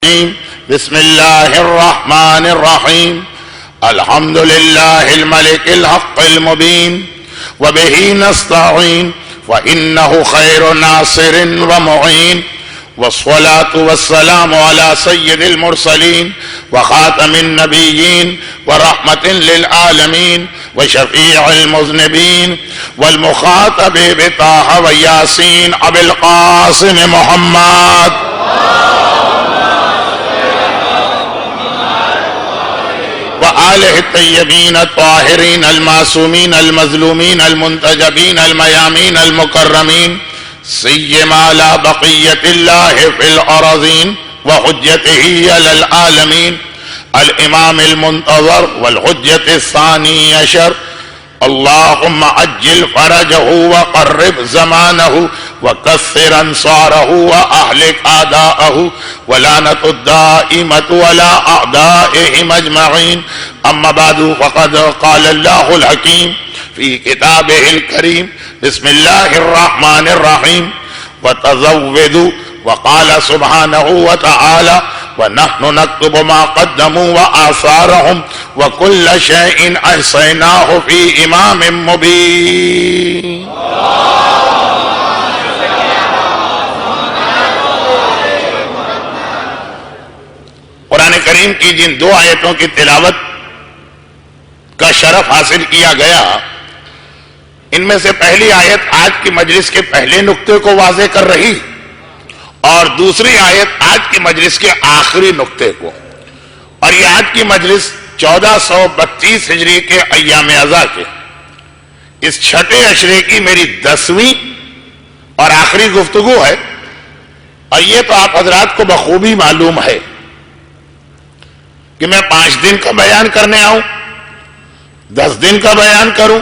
بسم الله الرحمن الرحيم الحمد لله الملك الحق المبين وبه نستعين وإنه خير ناصر ومعين والصلاة والسلام على سيد المرسلين وخاتم النبيين ورحمة للعالمين وشفيع المذنبين والمخاطب بطه وياسين أبي القاسم محمد وآله الطيبين الطاهرين المعصومين المظلومين المنتجبين الميامين المكرمين سيما على بقية الله في الأراضين وحجته على العالمين الإمام المنتظر والحجة الثاني عشر اللهم عجل فرجه وقرب زمانه وكثر انصاره واهلك اعداءه ولعنة الدائمة على اعدائهم اجمعين اما بعد فقد قال الله الحكيم في كتابه الكريم بسم الله الرحمن الرحيم وتزودوا وقال سبحانه وتعالى ونحن نكتب ما قدموا وآثارهم وكل شيء أحصيناه في إمام مبين. قرآن کریم کی جن دو آیتوں کی تلاوت کا شرف حاصل کیا گیا ان میں سے پہلی آیت آج کی مجلس کے پہلے نقطے کو واضح کر رہی اور دوسری آیت آج کی مجلس کے آخری نقطے کو، اور یہ آج کی مجلس 1432 ہجری کے ایام اعضاء کے اس چھٹے عشرے کی میری 10ویں اور آخری گفتگو ہے، اور یہ تو آپ حضرات کو بخوبی معلوم ہے کہ میں 5 دن کا بیان کرنے آؤں، 10 دن کا بیان کروں،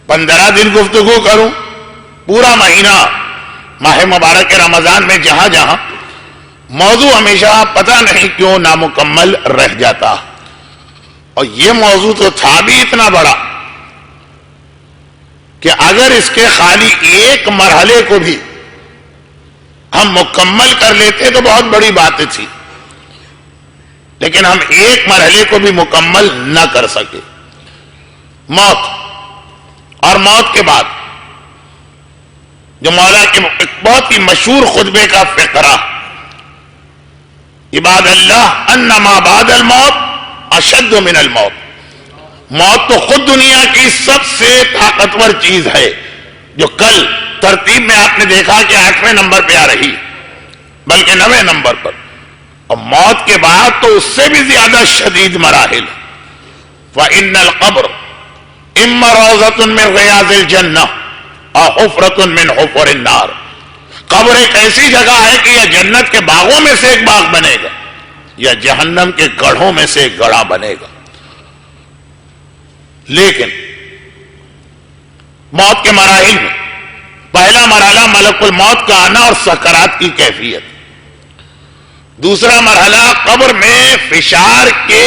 15 دن گفتگو کروں، پورا مہینہ ماہ مبارک رمضان میں جہاں جہاں موضوع ہمیشہ پتہ نہیں کیوں نامکمل رہ جاتا، اور یہ موضوع تو تھا بھی اتنا بڑا کہ اگر اس کے خالی ایک مرحلے کو بھی ہم مکمل کر لیتے تو بہت بڑی بات تھی، لیکن ہم ایک مرحلے کو بھی مکمل نہ کر سکے۔ موت اور موت کے بعد جو مولا کے ایک بہت ہی مشہور خطبے کا فقرہ، عباد اللہ انما بعد الموت اشد من الموت، موت تو خود دنیا کی سب سے طاقتور چیز ہے جو کل ترتیب میں آپ نے دیکھا کہ 8ویں نمبر پہ آ رہی بلکہ 9ویں نمبر پر، اور موت کے بعد تو اس سے بھی زیادہ شدید مراحل۔ فإن القبر اما روضۃ من ریاض الجنہ اور حفرۃ من حفر النار، قبر ایک ایسی جگہ ہے کہ یا جنت کے باغوں میں سے ایک باغ بنے گا یا جہنم کے گڑھوں میں سے ایک گڑھا بنے گا۔ لیکن موت کے مراحل میں پہلا مرحلہ ملک الموت کا آنا اور سکرات کی کیفیت، دوسرا مرحلہ قبر میں فشار کے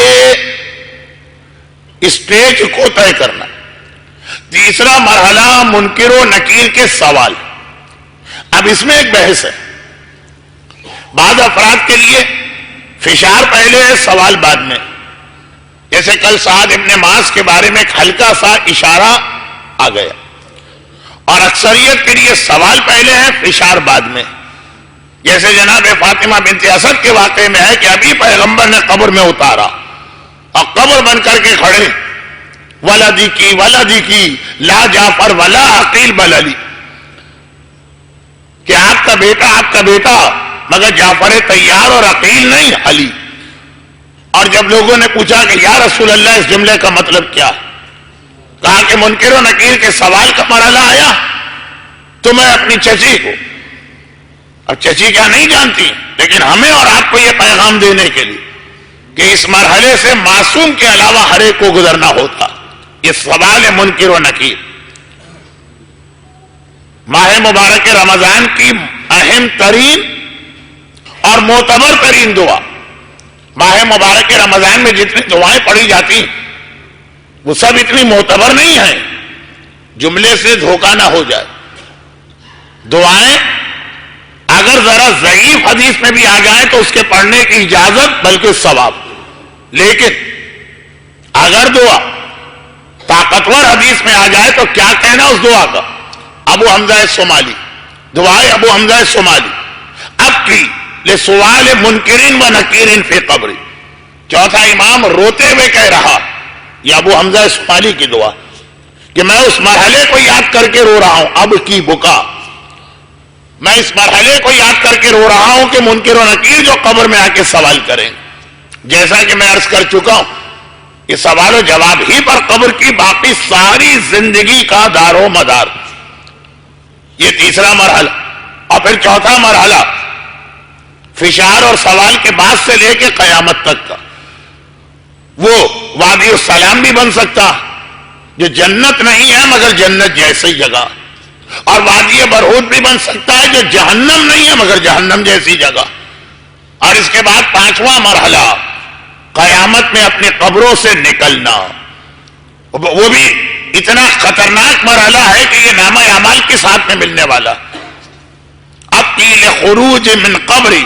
اسٹیج کو طے کرنا، تیسرا مرحلہ منکر و نکیر کے سوال۔ اب اس میں ایک بحث ہے، بعض افراد کے لیے فشار پہلے ہے سوال بعد میں، جیسے کل سعد ابن معاذ کے بارے میں ایک ہلکا سا اشارہ آ گیا، اور اکثریت کے لیے سوال پہلے ہے فشار بعد میں، جیسے جناب فاطمہ بنت اسد کے واقعے میں ہے کہ ابھی پیغمبر نے قبر میں اتارا اور قبر بن کر کے کھڑے، ولدی کی لا جعفر ولا عقیل بل علی، کہ آپ کا بیٹا مگر جعفر تیار اور عقیل نہیں علی۔ اور جب لوگوں نے پوچھا کہ یا رسول اللہ اس جملے کا مطلب کیا، کہا کہ منکر و نکیر کے سوال کا مرحلہ آیا تو میں اپنی چچی کو، اب چچی کیا نہیں جانتی، لیکن ہمیں اور آپ کو یہ پیغام دینے کے لیے کہ اس مرحلے سے معصوم کے علاوہ ہر ایک کو گزرنا ہوتا، یہ سوال ہے منکر و نکیر۔ ماہ مبارک رمضان کی اہم ترین اور معتبر ترین دعا، ماہ مبارک رمضان میں جتنی دعائیں پڑھی جاتی وہ سب اتنی معتبر نہیں ہیں، جملے سے دھوکہ نہ ہو جائے۔ دعائیں اگر ذرا ضعیف حدیث میں بھی آ جائے تو اس کے پڑھنے کی اجازت بلکہ ثواب. لیکن اگر دعا طاقتور حدیث میں آ جائے تو کیا کہنا اس دعا کا؟ ابو حمزہ صومالی، دعائے ابو حمزہ صومالی، اب کی لسوال منکرین و نکیرین فی قبری. چوتھا امام روتے ہوئے کہہ رہا، یہ ابو حمزہ صومالی کی دعا، کہ میں اس مرحلے کو یاد کر کے رو رہا ہوں. اب کی بکا، میں اس مرحلے کو یاد کر کے رو رہا ہوں کہ منکر و نکیر جو قبر میں آ کے سوال کریں. جیسا کہ میں عرض کر چکا ہوں، یہ سوال و جواب ہی پر قبر کی باقی ساری زندگی کا دار و مدار. یہ تیسرا مرحلہ. اور پھر چوتھا مرحلہ فشار اور سوال کے بعد سے لے کے قیامت تک کا. وہ وادی السلام بھی بن سکتا جو جنت نہیں ہے مگر جنت جیسی جگہ، اور وادی برہوت بھی بن سکتا ہے جو جہنم نہیں ہے مگر جہنم جیسی جگہ. اور اس کے بعد پانچواں مرحلہ قیامت میں اپنی قبروں سے نکلنا. وہ بھی اتنا خطرناک مرحلہ ہے کہ یہ نامہ اعمال کے ساتھ میں ملنے والا. اب کی لخروج من قبری،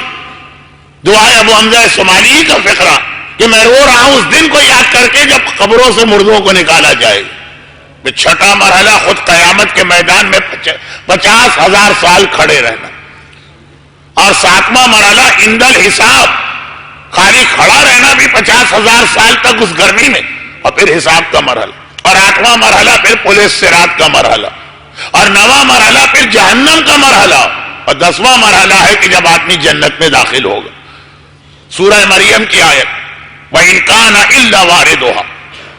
دعائے ابو حمزہ صومالی کا فقرہ کہ میں رو رہا ہوں اس دن کو یاد کر کے جب قبروں سے مردوں کو نکالا جائے. چھٹا مرحلہ خود قیامت کے میدان میں 50,000 سال کھڑے رہنا. اور ساتواں مرحلہ عند الحساب، خالی کھڑا رہنا بھی 50,000 سال تک اس گرمی میں، اور پھر حساب کا مرحلہ. اور آٹھواں مرحلہ پھر پولیس صراط کا مرحلہ. اور نواں مرحلہ پھر جہنم کا مرحلہ. اور 10واں مرحلہ ہے کہ جب آدمی جنت میں داخل ہوگا. سورہ مریم کی آیت وَإِنْ كَانَ إِلَّا وَارِدُهَا،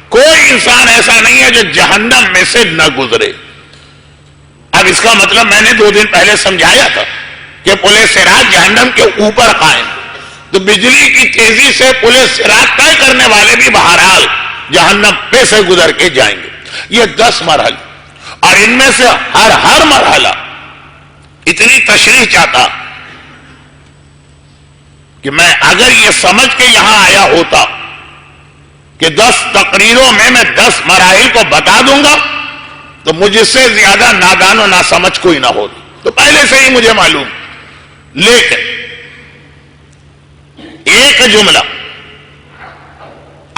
کوئی انسان ایسا نہیں ہے جو جہنم میں سے نہ گزرے. اب اس کا مطلب میں نے 2 دن پہلے سمجھایا تھا کہ پل صراط جہنم کے اوپر قائم، تو بجلی کی تیزی سے پل صراط طے کرنے والے بھی بہرحال جہنم پہ سے گزر کے جائیں گے. یہ 10 مرحلے، اور ان میں سے ہر مرحلہ اتنی تشریح چاہتا کہ میں اگر یہ سمجھ کے یہاں آیا ہوتا کہ 10 تقریروں میں 10 مراحل کو بتا دوں گا تو مجھ سے زیادہ نادان و ناسمجھ کوئی نہ ہوتی، تو پہلے سے ہی مجھے معلوم. لیکن ایک جملہ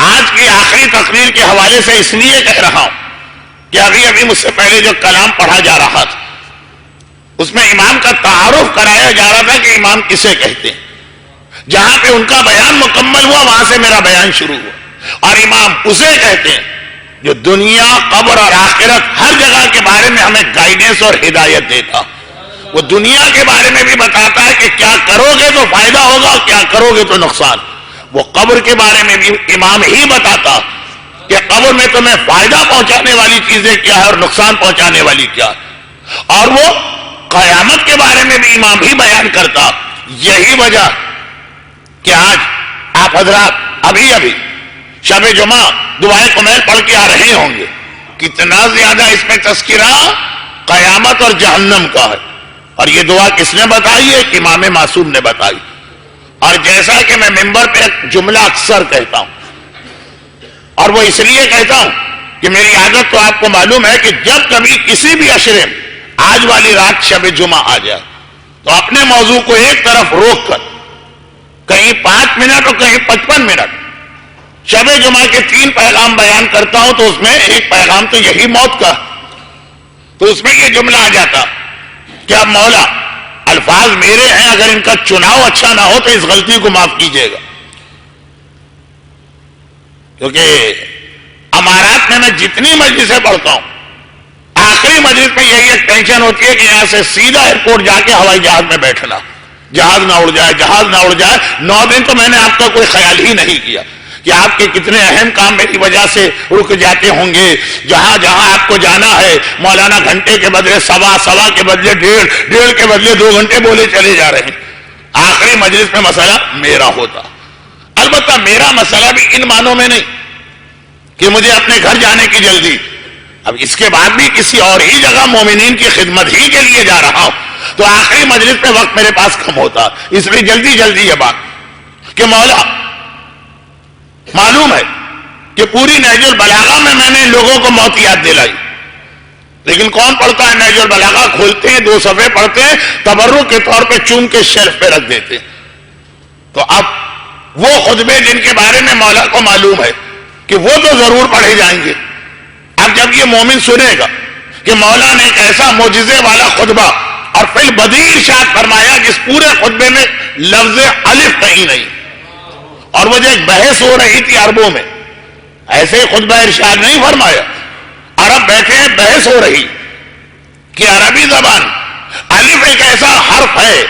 آج کی آخری تقریر کے حوالے سے اس لیے کہہ رہا ہوں کہ ابھی مجھ سے پہلے جو کلام پڑھا جا رہا تھا اس میں امام کا تعارف کرایا جا رہا تھا کہ امام کسے کہتے ہیں. جہاں پہ ان کا بیان مکمل ہوا وہاں سے میرا بیان شروع ہوا. اور امام اسے کہتے ہیں جو دنیا، قبر اور آخرت ہر جگہ کے بارے میں ہمیں گائیڈنس اور ہدایت دیتا. وہ دنیا کے بارے میں بھی بتاتا ہے کہ کیا کرو گے تو فائدہ ہوگا اور کیا کرو گے تو نقصان. وہ قبر کے بارے میں بھی امام ہی بتاتا کہ قبر میں تمہیں فائدہ پہنچانے والی چیزیں کیا ہے اور نقصان پہنچانے والی کیا ہے. اور وہ قیامت کے بارے میں بھی امام ہی بیان کرتا. یہی وجہ کہ آج آپ حضرات ابھی شب جمعہ دعائے کمیل پڑھ کے آ رہے ہوں گے. کتنا زیادہ اس میں تذکرہ قیامت اور جہنم کا ہے. اور یہ دعا کس نے بتائی ہے؟ امام معصوم نے بتائی. اور جیسا کہ میں ممبر پہ ایک جملہ اکثر کہتا ہوں، اور وہ اس لیے کہتا ہوں کہ میری عادت تو آپ کو معلوم ہے کہ جب کبھی کسی بھی عشرے میں آج والی رات شب جمعہ آ جائے تو اپنے موضوع کو ایک طرف روک کر کہیں 5 منٹ اور کہیں 55 منٹ شب جمعہ کے 3 پیغام بیان کرتا ہوں، تو اس میں ایک پیغام تو یہی موت کا، تو اس میں یہ جملہ آ جاتا کہ اب مولا الفاظ میرے ہیں، اگر ان کا چناؤ اچھا نہ ہو تو اس غلطی کو معاف کیجیے گا. کیونکہ امارات میں جتنی مجلسیں پڑھتا ہوں آخری مجلس میں یہی ایک ٹینشن ہوتی ہے کہ یہاں سے سیدھا ایئرپورٹ جا کے ہوائی جہاز میں بیٹھنا، جہاز نہ اڑ جائے. 9 دن تو میں نے آپ کا کوئی خیال ہی نہیں کیا کہ آپ کے کتنے اہم کام میری وجہ سے رک جاتے ہوں گے. جہاں آپ کو جانا ہے مولانا گھنٹے کے بدلے سوا کے بدلے ڈیڑھ کے بدلے 2 گھنٹے بولے چلے جا رہے ہیں. آخری مجلس میں مسئلہ میرا ہوتا. البتہ میرا مسئلہ بھی ان معنوں میں نہیں کہ مجھے اپنے گھر جانے کی جلدی، اب اس کے بعد بھی کسی اور ہی جگہ مومنین کی خدمت ہی کے لیے جا رہا ہوں، تو آخری مجلس میں وقت میرے پاس کم ہوتا. اس لیے جلدی یہ بات کہ مولا معلوم ہے کہ پوری نہج البلاغہ میں نے لوگوں کو موت یاد دلائی، لیکن کون پڑھتا ہے؟ نہج البلاغہ کھولتے ہیں، 2 صفحے پڑھتے ہیں، تبرک کے طور پہ چوم کے شیلف پہ رکھ دیتے ہیں۔ تو اب وہ خطبے جن کے بارے میں مولا کو معلوم ہے کہ وہ تو ضرور پڑھے جائیں گے، اب جب یہ مومن سنے گا کہ مولا نے ایک ایسا معجزے والا خطبہ اور فی البدیع ارشاد فرمایا جس پورے خطبے میں لفظ الف کہیں نہیں، اور وہ جو ایک بحث ہو رہی تھی عربوں میں، ایسے ہی خطبہ ارشاد نہیں فرمایا، عرب بیٹھے ہیں، بحث ہو رہی کہ عربی زبان الف ایک ایسا حرف ہے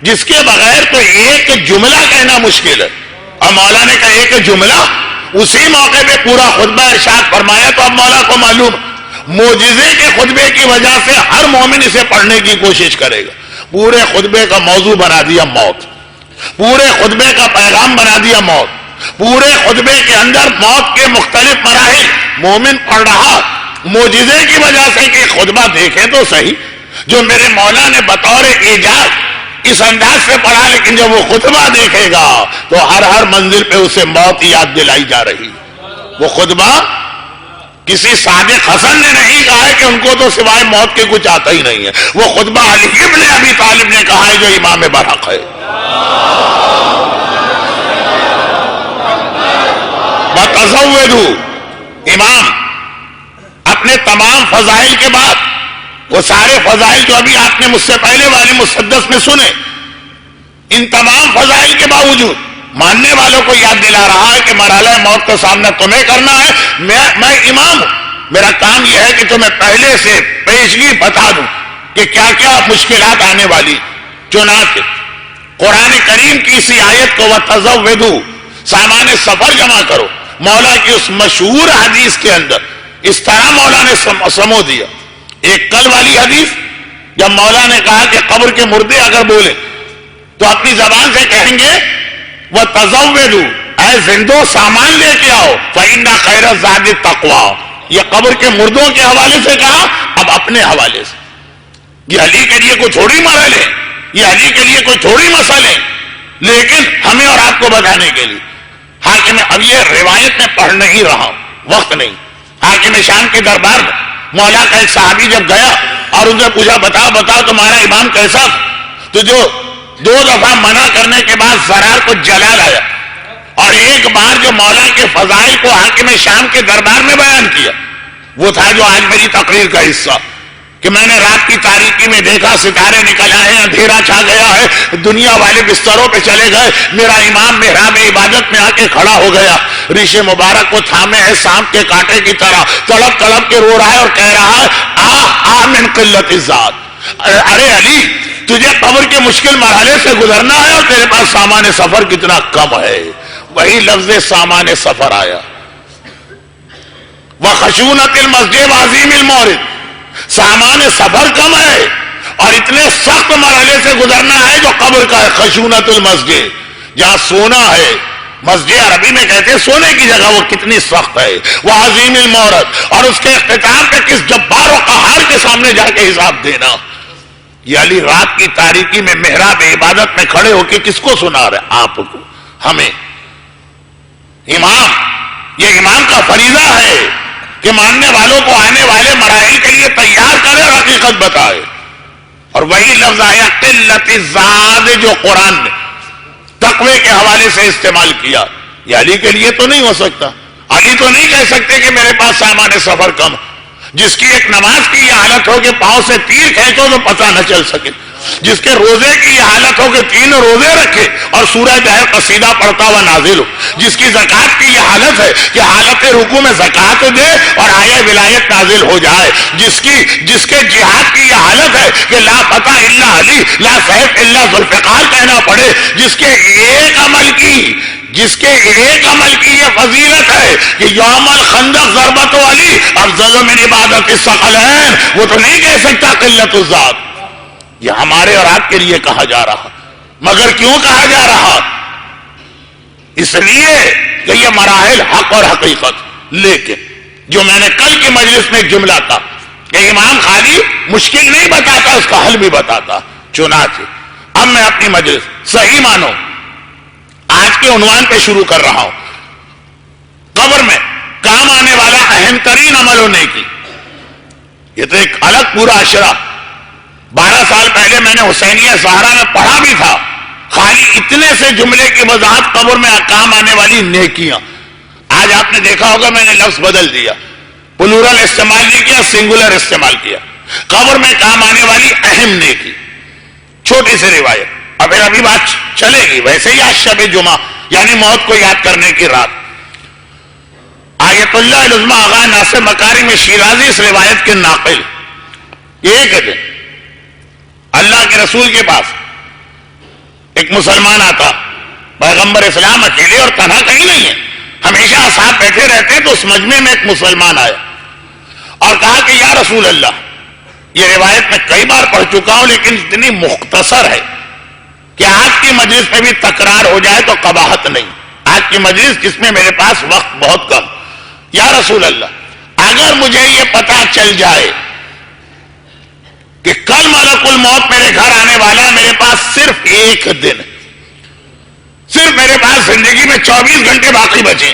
جس کے بغیر تو ایک جملہ کہنا مشکل ہے، اور مولا نے کہا ایک جملہ، اسی موقع پہ پورا خطبہ ارشاد فرمایا۔ تو اب مولا کو معلوم معجزے کے خطبے کی وجہ سے ہر مومن اسے پڑھنے کی کوشش کرے گا۔ پورے خطبے کا موضوع بنا دیا موت، پورے خطبے کا پیغام بنا دیا موت، پورے خطبے کے اندر موت کے مختلف مراحل مومن پڑھ رہا معجزے کی وجہ سے کہ خطبہ دیکھے تو صحیح جو میرے مولا نے بطور ایجاد اس انداز سے پڑھا، لیکن جب وہ خطبہ دیکھے گا تو ہر منزل پہ اسے موت یاد دلائی جا رہی۔ وہ خطبہ کسی صادق حسن نے نہیں کہا ہے کہ ان کو تو سوائے موت کے کچھ آتا ہی نہیں ہے، وہ خطبہ علی ابن ابی طالب نے کہا ہے جو امام برحق ہے۔ وَتَزَوَّدُوا، امام اپنے تمام فضائل کے بعد وہ سارے فضائل جو ابھی آپ نے مجھ سے پہلے والے مسدس میں سنے، ان تمام فضائل کے باوجود ماننے والوں کو یاد دلا رہا ہے کہ مرحلہ موت کا سامنا تمہیں کرنا ہے، میں امام ہوں، میرا کام یہ ہے کہ تمہیں پہلے سے پیشگی بتا دوں کہ کیا کیا مشکلات آنے والی۔ چنانچہ قرآن کریم کی اسی آیت کو وَتَزَوَّدُوا، سامان سفر جمع کرو، مولا کی اس مشہور حدیث کے اندر اس طرح مولا نے سمو دیا۔ ایک کل والی حدیث جب مولا نے کہا کہ قبر کے مردے اگر بولے تو اپنی زبان سے کہیں گے وَتَزَوَّدُوا، اے زندو سامان لے کے آؤ، فَإِنَّ خَيْرَ الزَّادِ التَّقْوَىٰ، یہ قبر کے مردوں کے حوالے سے کہا، اب اپنے حوالے سے۔ یہ علی کے لیے کوئی تھوڑی مرحلے، یہ علی کے لیے کوئی تھوڑی مسئلے، لیکن ہمیں اور آپ کو بتانے کے لیے۔ حاکم، اب یہ روایت میں پڑھ نہیں رہا ہوں، وقت نہیں۔ حاکم شام کے دربار میں مولا کا ایک صحابی جب گیا اور ان سے پوچھا بتاؤ تمہارا امام کیسا تھا، تو جو 2 دفعہ منع کرنے کے بعد زرار کو جلال آیا، اور ایک بار جو مولا کے فضائل کو حاکم شام کے دربار میں بیان کیا، وہ تھا جو آج میری تقریر کا حصہ، کہ میں نے رات کی تاریکی میں دیکھا ستارے نکل آئے، اندھیرا چھا گیا ہے، دنیا والے بستروں پہ چلے گئے، میرا امام محراب عبادت میں آ کے کھڑا ہو گیا، ریش مبارک کو تھامے ہے سانپ کے کانٹے کی طرح، تڑپ تڑپ کے رو رہا ہے اور کہہ رہا ہے آہ من قلت الذات، ارے علی تجھے قبر کے مشکل مرحلے سے گزرنا ہے اور تیرے پاس سامان سفر کتنا کم ہے۔ وہی لفظ سامان سفر آیا، وَخَشُونَةِ الْمَسْجِدِ وَعَظِيمِ الْمَوْرِدِ، سامان سفر کم ہے اور اتنے سخت مرحلے سے گزرنا ہے جو قبر کا ہے۔ خشونت المسجد، جہاں سونا ہے، مسجد عربی میں کہتے ہیں سونے کی جگہ، وہ کتنی سخت ہے۔ وہ عظیم المورد، اور اس کے اختتام پہ کس جبار و قہار کے سامنے جا کے حساب دینا۔ یہ علی رات کی تاریکی میں محراب عبادت میں کھڑے ہو کے کس کو سنا رہے؟ آپ کو، ہمیں۔ امام، یہ امام کا فریضہ ہے کہ ماننے والوں کو آنے والے مراحل کے لیے تیار کرے اور حقیقت بتائے۔ اور وہی لفظ آیا قلت الزاد جو قرآن نے تقوی کے حوالے سے استعمال کیا، یہ علی کے لیے تو نہیں ہو سکتا۔ علی تو نہیں کہہ سکتے کہ میرے پاس سامان سفر کم، جس کی ایک نماز کی یہ حالت ہو کہ پاؤں سے تیر کھینچو تو پتہ نہ چل سکے، جس کے روزے کی یہ حالت ہو کہ 3 روزے رکھے اور سورہ جاہر قصیدہ پڑھتا ہوا نازل ہو، جس کی زکوٰۃ کی یہ حالت ہے کہ حالت رکوع میں زکوٰۃ دے اور آیہ ولایت نازل ہو جائے، جس کے جہاد کی یہ حالت ہے کہ لا فتح الا علی لا سیف الا ذوالفقار کہنا پڑے، جس کے ایک عمل کی یہ فضیلت ہے کہ یوم الخندق ضربت علی افضل من عبادت الثقلین، وہ تو نہیں کہہ سکتا قلت الذات۔ یہ ہمارے اور آپ کے لیے کہا جا رہا، مگر کیوں کہا جا رہا؟ اس لیے کہ یہ مراحل حق اور حقیقت۔ لیکن جو میں نے کل کی مجلس میں ایک جملہ تھا کہ امام خالی مشکل نہیں بتاتا، اس کا حل بھی بتاتا۔ چنانچہ اب میں اپنی مجلس صحیح مانو آج کے عنوان پہ شروع کر رہا ہوں، قبر میں کام آنے والا اہم ترین عمل ہونے کی، یہ تو ایک الگ پورا عشرہ. 12 سال پہلے میں نے حسینیہ سہارا میں پڑھا بھی تھا. خالی اتنے سے جملے کی وضاحت قبر میں کام آنے والی نیکیاں. آج آپ نے دیکھا ہوگا میں نے لفظ بدل دیا, پلورل استعمال نہیں کیا, سنگولر استعمال کیا. قبر میں کام آنے والی اہم نیکی, چھوٹی سی روایت. اور پھر ابھی بات چلے گی. ویسے ہی آج شب جمعہ یعنی موت کو یاد کرنے کی رات. آیت اللہ العظمیٰ آغا ناصر مکارم شیرازی اس روایت کے ناقل. ایک دن اللہ کے رسول کے پاس ایک مسلمان آتا, پیغمبر اسلام اکیلے اور تنہا کہیں نہیں ہے, ہمیشہ ساتھ بیٹھے رہتے ہیں. تو اس مجمع میں ایک مسلمان آیا اور کہا کہ یا رسول اللہ, یہ روایت میں کئی بار پڑھ چکا ہوں لیکن اتنی مختصر ہے کہ آج کی مجلس میں بھی تکرار ہو جائے تو قباحت نہیں. آج کی مجلس جس میں میرے پاس وقت بہت کم. یا رسول اللہ, اگر مجھے یہ پتا چل جائے کہ کل ملک الموت میرے گھر آنے والا ہے, میرے پاس صرف ایک دن, صرف میرے پاس زندگی میں 24 گھنٹے باقی بچے,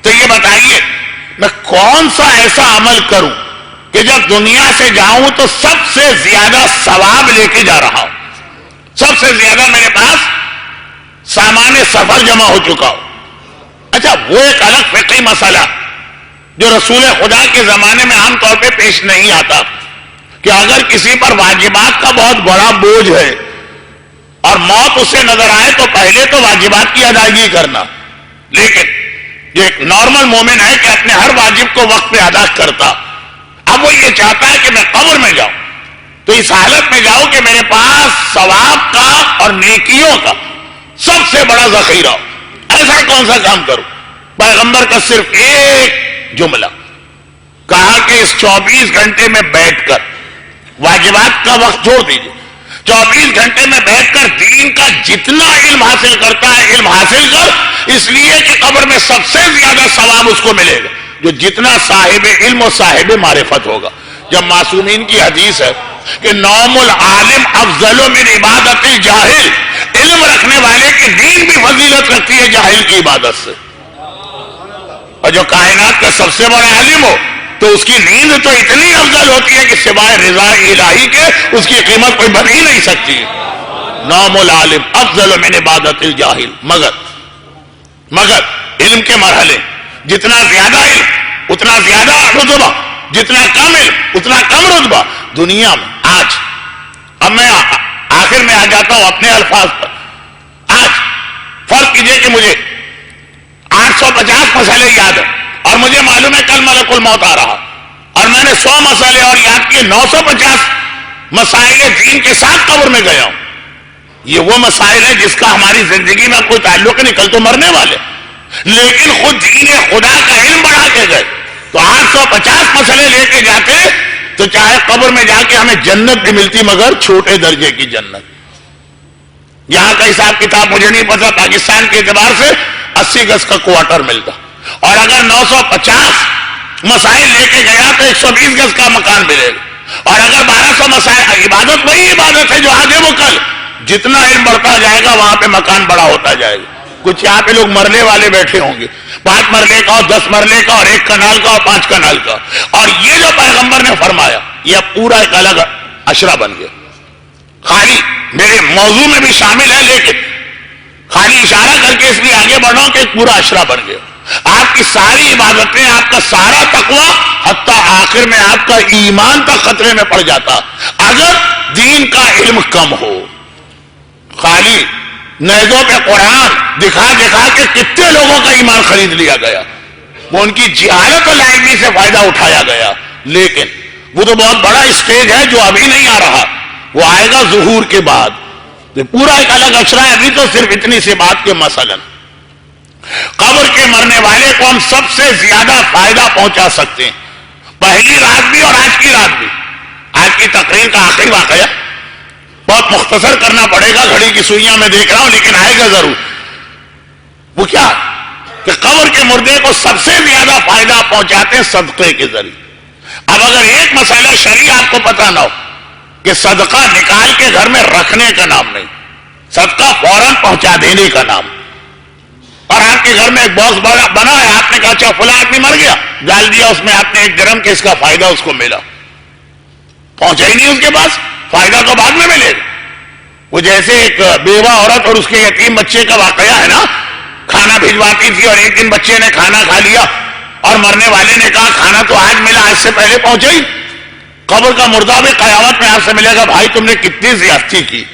تو یہ بتائیے میں کون سا ایسا عمل کروں کہ جب دنیا سے جاؤں تو سب سے زیادہ ثواب لے کے جا رہا ہوں, سب سے زیادہ میرے پاس سامان سفر جمع ہو چکا ہو. اچھا, وہ ایک الگ فقہی مسئلہ جو رسول خدا کے زمانے میں عام طور پہ پیش نہیں آتا کہ اگر کسی پر واجبات کا بہت بڑا بوجھ ہے اور موت اسے نظر آئے تو پہلے تو واجبات کی ادائیگی کرنا, لیکن جو ایک نارمل مومن ہے کہ اپنے ہر واجب کو وقت پہ ادا کرتا, اب وہ یہ چاہتا ہے کہ میں قبر میں جاؤں تو اس حالت میں جاؤں کہ میرے پاس ثواب کا اور نیکیوں کا سب سے بڑا ذخیرہ ہو. ایسا کون سا کام کروں؟ پیغمبر کا صرف ایک جملہ کہا کہ اس 24 گھنٹے میں بیٹھ کر, واجبات کا وقت چھوڑ دیجیے, 24 گھنٹے میں بیٹھ کر دین کا جتنا علم حاصل کرتا ہے علم حاصل کر, اس لیے کہ قبر میں سب سے زیادہ ثواب اس کو ملے گا جو جتنا صاحب علم و صاحب معرفت ہوگا. جب معصومین کی حدیث ہے کہ نوم العالم افضل من عبادت الجاہل, علم رکھنے والے کی دین بھی فضیلت رکھتی ہے جاہل کی عبادت سے. اور جو کائنات کا سب سے بڑا عالم ہو تو اس کی نیند تو اتنی افضل ہوتی ہے کہ سوائے رضا الہی کے اس کی قیمت کوئی بن ہی نہیں سکتی. نوم العالم افضل من عبادت الجاہل. مگر علم کے مرحلے, جتنا زیادہ علم اتنا زیادہ رتبہ, جتنا کم علم اتنا کم رتبہ. دنیا میں آج, اب میں آخر میں آ جاتا ہوں اپنے الفاظ پر. آج فرض کیجئے کہ مجھے 850 مسئلے یاد ہیں اور مجھے معلوم ہے کل ملک الموت آ رہا, اور میں نے 100 مسئلے اور یاد کیے, 950 مسائل دین کے ساتھ قبر میں گیا ہوں. یہ وہ مسائل ہے جس کا ہماری زندگی میں کوئی تعلق نہیں, کل تو مرنے والے, لیکن خود دین خدا کا علم بڑھا کے گئے تو 850 مسئلے لے کے جاتے تو چاہے قبر میں جا کے ہمیں جنت بھی ملتی مگر چھوٹے درجے کی جنت. یہاں کا حساب کتاب مجھے نہیں پتا, پاکستان کے اعتبار سے 80 گز کا کوارٹر ملتا, اور اگر 950 مسائل لے کے گیا تو 120 گز کا مکان ملے گا. اور اگر 1200 مسائل, عبادت وہی عبادت ہے جو آج ہے وہ کل, جتنا علم بڑھتا جائے گا وہاں پہ مکان بڑا ہوتا جائے گا. کچھ یہاں پہ لوگ مرلے والے بیٹھے ہوں گے, 5 مرلے کا اور 10 مرلے کا اور 1 کنال کا اور 5 کنال کا, اور یہ جو پیغمبر نے فرمایا یہ پورا ایک الگ عشرہ بن گیا. خالی میرے موضوع میں بھی شامل ہے لیکن خالی اشارہ کر کے اس لیے آگے بڑھا کہ ایک پورا عشرہ بن گیا. آپ کی ساری عبادتیں, آپ کا سارا تقوی, حتیٰ آخر میں آپ کا ایمان تک خطرے میں پڑ جاتا اگر دین کا علم کم ہو. خالی نیزوں پہ قرآن دکھا دکھا کے کتنے لوگوں کا ایمان خرید لیا گیا, وہ ان کی جہالت و لائبی سے فائدہ اٹھایا گیا. لیکن وہ تو بہت بڑا اسٹیج ہے جو ابھی نہیں آ رہا, وہ آئے گا ظہور کے بعد. پورا ایک الگ عشرہ ہے. ابھی تو صرف اتنی سی بات کے مثلا قبر کے مرنے والے کو ہم سب سے زیادہ فائدہ پہنچا سکتے ہیں, پہلی رات بھی اور آج کی رات بھی. آج کی تقریر کا آخری واقعہ بہت مختصر کرنا پڑے گا, گھڑی کی سوئیاں میں دیکھ رہا ہوں لیکن آئے گا ضرور. وہ کیا کہ قبر کے مردے کو سب سے زیادہ فائدہ پہنچاتے ہیں صدقے کے ذریعے. اب اگر ایک مسئلہ شرعی آپ کو پتہ نہ ہو کہ صدقہ نکال کے گھر میں رکھنے کا نام نہیں, صدقہ فوراً پہنچا دینے کا نام. اور آپ کے گھر میں ایک باکس بنا ہے, آپ نے کہا اچھا فلاں آدمی مر گیا, ڈال دیا اس میں آپ نے 1 درہم کے, اس کا فائدہ اس کو ملا. پہنچا ہی نہیں اس کے پاس، فائدہ تو بعد میں ملے گا۔ وہ جیسے ایک بیوہ عورت اور اس کے یتیم بچے کا واقعہ ہے نا، کھانا بھجواتی تھی اور ایک دن بچے نے کھانا کھا لیا اور مرنے والے نے کہا کھانا تو آج ملا، آج سے پہلے پہنچا ہی۔ قبر کا مردہ بھی قیامت میں آپ سے ملے گا، بھائی تم نے کتنی زیادتی کی،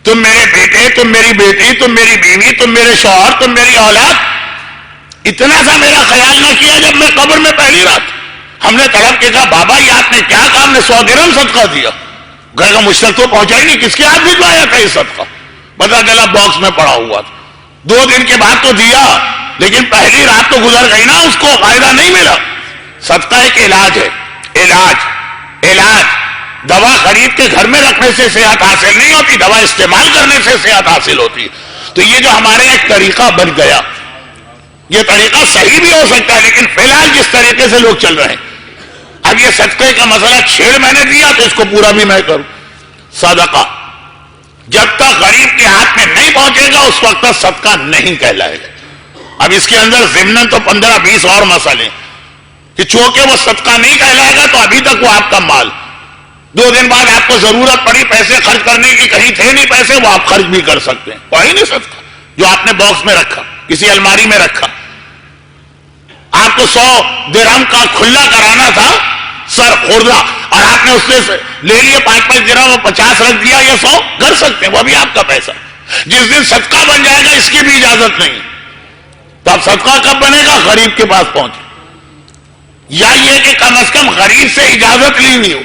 تم میرے بیٹے، تم میری بیٹی، تم میری بیوی، تم میرے شوہر، تم میری اولاد، اتنا سا میرا خیال نہ کیا جب میں قبر میں پہلی رات۔ ہم نے تڑپ کے کہا بابا یہ آپ نے کیا کہا؟ ہم نے 100 درہم صدقہ دیا۔ گھر کا مجھ تک تو پہنچا ہی نہیں، کس کے ہاتھ بھجوایا تھا یہ صدقہ؟ پتا چلا باکس میں پڑا ہوا تھا۔ 2 دن کے بعد تو دیا، لیکن پہلی رات تو گزر گئی نا، اس کو فائدہ نہیں ملا۔ صدقہ ایک علاج ہے، علاج دوا خرید کے گھر میں رکھنے سے صحت حاصل نہیں ہوتی، دوا استعمال کرنے سے صحت حاصل ہوتی۔ تو یہ جو ہمارے ایک طریقہ بن گیا، یہ طریقہ صحیح بھی ہو سکتا ہے، لیکن فی الحال جس طریقے سے لوگ چل رہے ہیں، اب یہ صدقے کا مسئلہ چھیڑ میں نے دیا تو اس کو پورا بھی میں کروں۔ صدقہ جب تک غریب کے ہاتھ میں نہیں پہنچے گا اس وقت تک صدقہ نہیں کہلائے گا۔ اب اس کے اندر ضمناً تو 15-20 اور مسئلے کہ چونکہ وہ صدقہ نہیں کہلائے گا تو ابھی تک وہ آپ کا مال، 2 دن بعد آپ کو ضرورت پڑی پیسے خرچ کرنے کی، کہیں تھے نہیں پیسے، وہ آپ خرچ بھی کر سکتے ہیں، کوئی نہیں صدقہ جو آپ نے باکس میں رکھا، کسی الماری میں رکھا۔ آپ کو 100 درہم کا کھلا کرانا تھا سر خوردہ، اور آپ نے اس سے لے لیے 5-5 درہم اور 50 رکھ دیا یا 100 کر سکتے ہیں، وہ بھی آپ کا پیسہ۔ جس دن صدقہ بن جائے گا اس کی بھی اجازت نہیں، تو اب صدقہ کب بنے گا؟ غریب کے پاس پہنچے، یا یہ کہ کم از کم غریب سے اجازت لی ہوئی ہو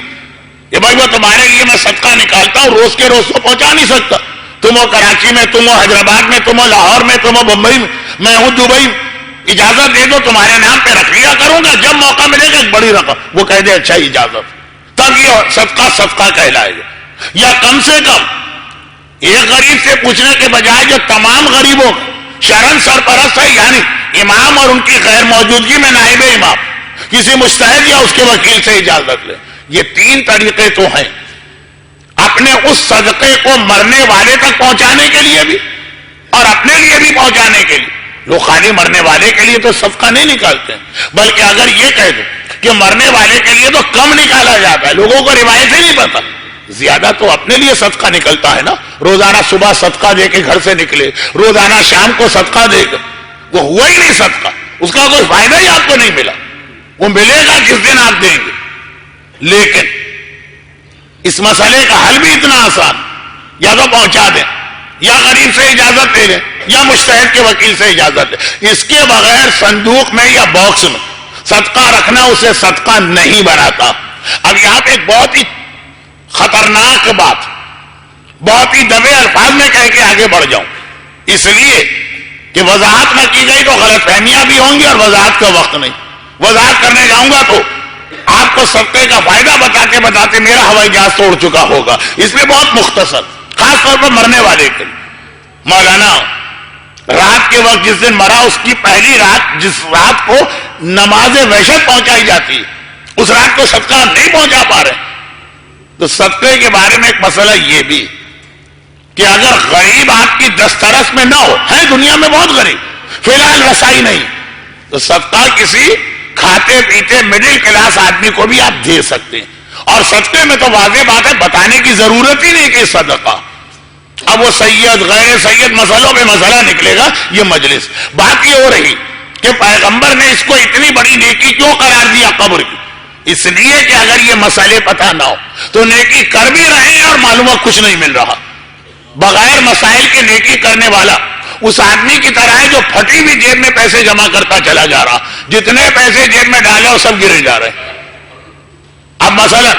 کہ بھائی وہ تمہارے لیے میں صدقہ نکالتا ہوں، روز کے روز تو پہنچا نہیں سکتا، تم ہو کراچی میں، تم ہو حیدرآباد میں، تم ہو لاہور میں، تم ہو بمبئی میں، میں ہوں دبئی میں، اجازت دے دو تمہارے نام پہ رکھ لیا کروں گا، جب موقع ملے گا ایک بڑی رقم وہ کہہ دے اچھا اجازت، تب یہ صدقہ کہلائے گا۔ یا کم سے کم ایک غریب سے پوچھنے کے بجائے جو تمام غریبوں شرن سرپرست ہے، یعنی امام اور ان کی غیر موجودگی میں نائب امام، کسی مجتہد یا اس کے وکیل سے اجازت لے۔ یہ 3 طریقے تو ہیں اپنے اس صدقے کو مرنے والے تک پہنچانے کے لیے بھی اور اپنے لیے بھی پہنچانے کے لیے۔ لوگ خالی مرنے والے کے لیے تو صدقہ نہیں نکالتے ہیں، بلکہ اگر یہ کہہ دو کہ مرنے والے کے لیے تو کم نکالا جاتا ہے، لوگوں کو روایت ہی نہیں پتا، زیادہ تو اپنے لیے صدقہ نکلتا ہے نا۔ روزانہ صبح صدقہ دے کے گھر سے نکلے، روزانہ شام کو صدقہ دے کر، وہ ہوا ہی نہیں صدقہ، اس کا کوئی فائدہ ہی آپ کو نہیں ملا، وہ ملے گا جس دن آپ دیں گے۔ لیکن اس مسئلے کا حل بھی اتنا آسان، یا تو پہنچا دیں، یا غریب سے اجازت لے لیں، یا مجتہد کے وکیل سے اجازت لیں۔ اس کے بغیر صندوق میں یا باکس میں صدقہ رکھنا اسے صدقہ نہیں بناتا۔ اب یہاں پہ ایک بہت ہی خطرناک بات، بہت ہی دبے الفاظ میں کہہ کے آگے بڑھ جاؤں، اس لیے کہ وضاحت نہ کی گئی تو غلط فہمیاں بھی ہوں گی اور وضاحت کا وقت نہیں۔ وضاحت کرنے جاؤں گا تو آپ کو صدقے کا فائدہ بتاتے بتاتے میرا ہوائی جہاز توڑ چکا ہوگا، اس لیے بہت مختصر، خاص طور پر مرنے والے کے لیے۔ مولانا رات کے وقت جس دن مرا اس کی پہلی رات، جس رات کو نماز وحشت پہنچائی جاتی ہے، اس رات کو صدقہ نہیں پہنچا پا رہے، تو صدقے کے بارے میں ایک مسئلہ یہ بھی کہ اگر غریب آپ کی دسترس میں نہ ہو، ہے دنیا میں بہت غریب، فی الحال رسائی نہیں، تو صدقہ کسی کھاتے پیتے مڈل کلاس آدمی کو بھی آپ دے سکتے ہیں۔ اور صدقے میں تو واضح بات ہے، بتانے کی ضرورت ہی نہیں کہ صدقہ، اب وہ سید غیر سید مسئلوں پہ مسئلہ نکلے گا، یہ مجلس بات یہ ہو رہی کہ پیغمبر نے اس کو اتنی بڑی نیکی کیوں قرار دیا قبر کی؟ اس لیے کہ اگر یہ مسئلے پتہ نہ ہو تو نیکی کر بھی رہے ہیں اور معلومات کچھ نہیں مل رہا۔ بغیر مسائل کی نیکی کرنے والا اس آدمی کی طرح ہے جو پھٹی ہوئی جیب میں پیسے جمع کرتا چلا جا رہا، جتنے پیسے جیب میں ڈالے وہ سب گرے جا رہے۔ اب مثلا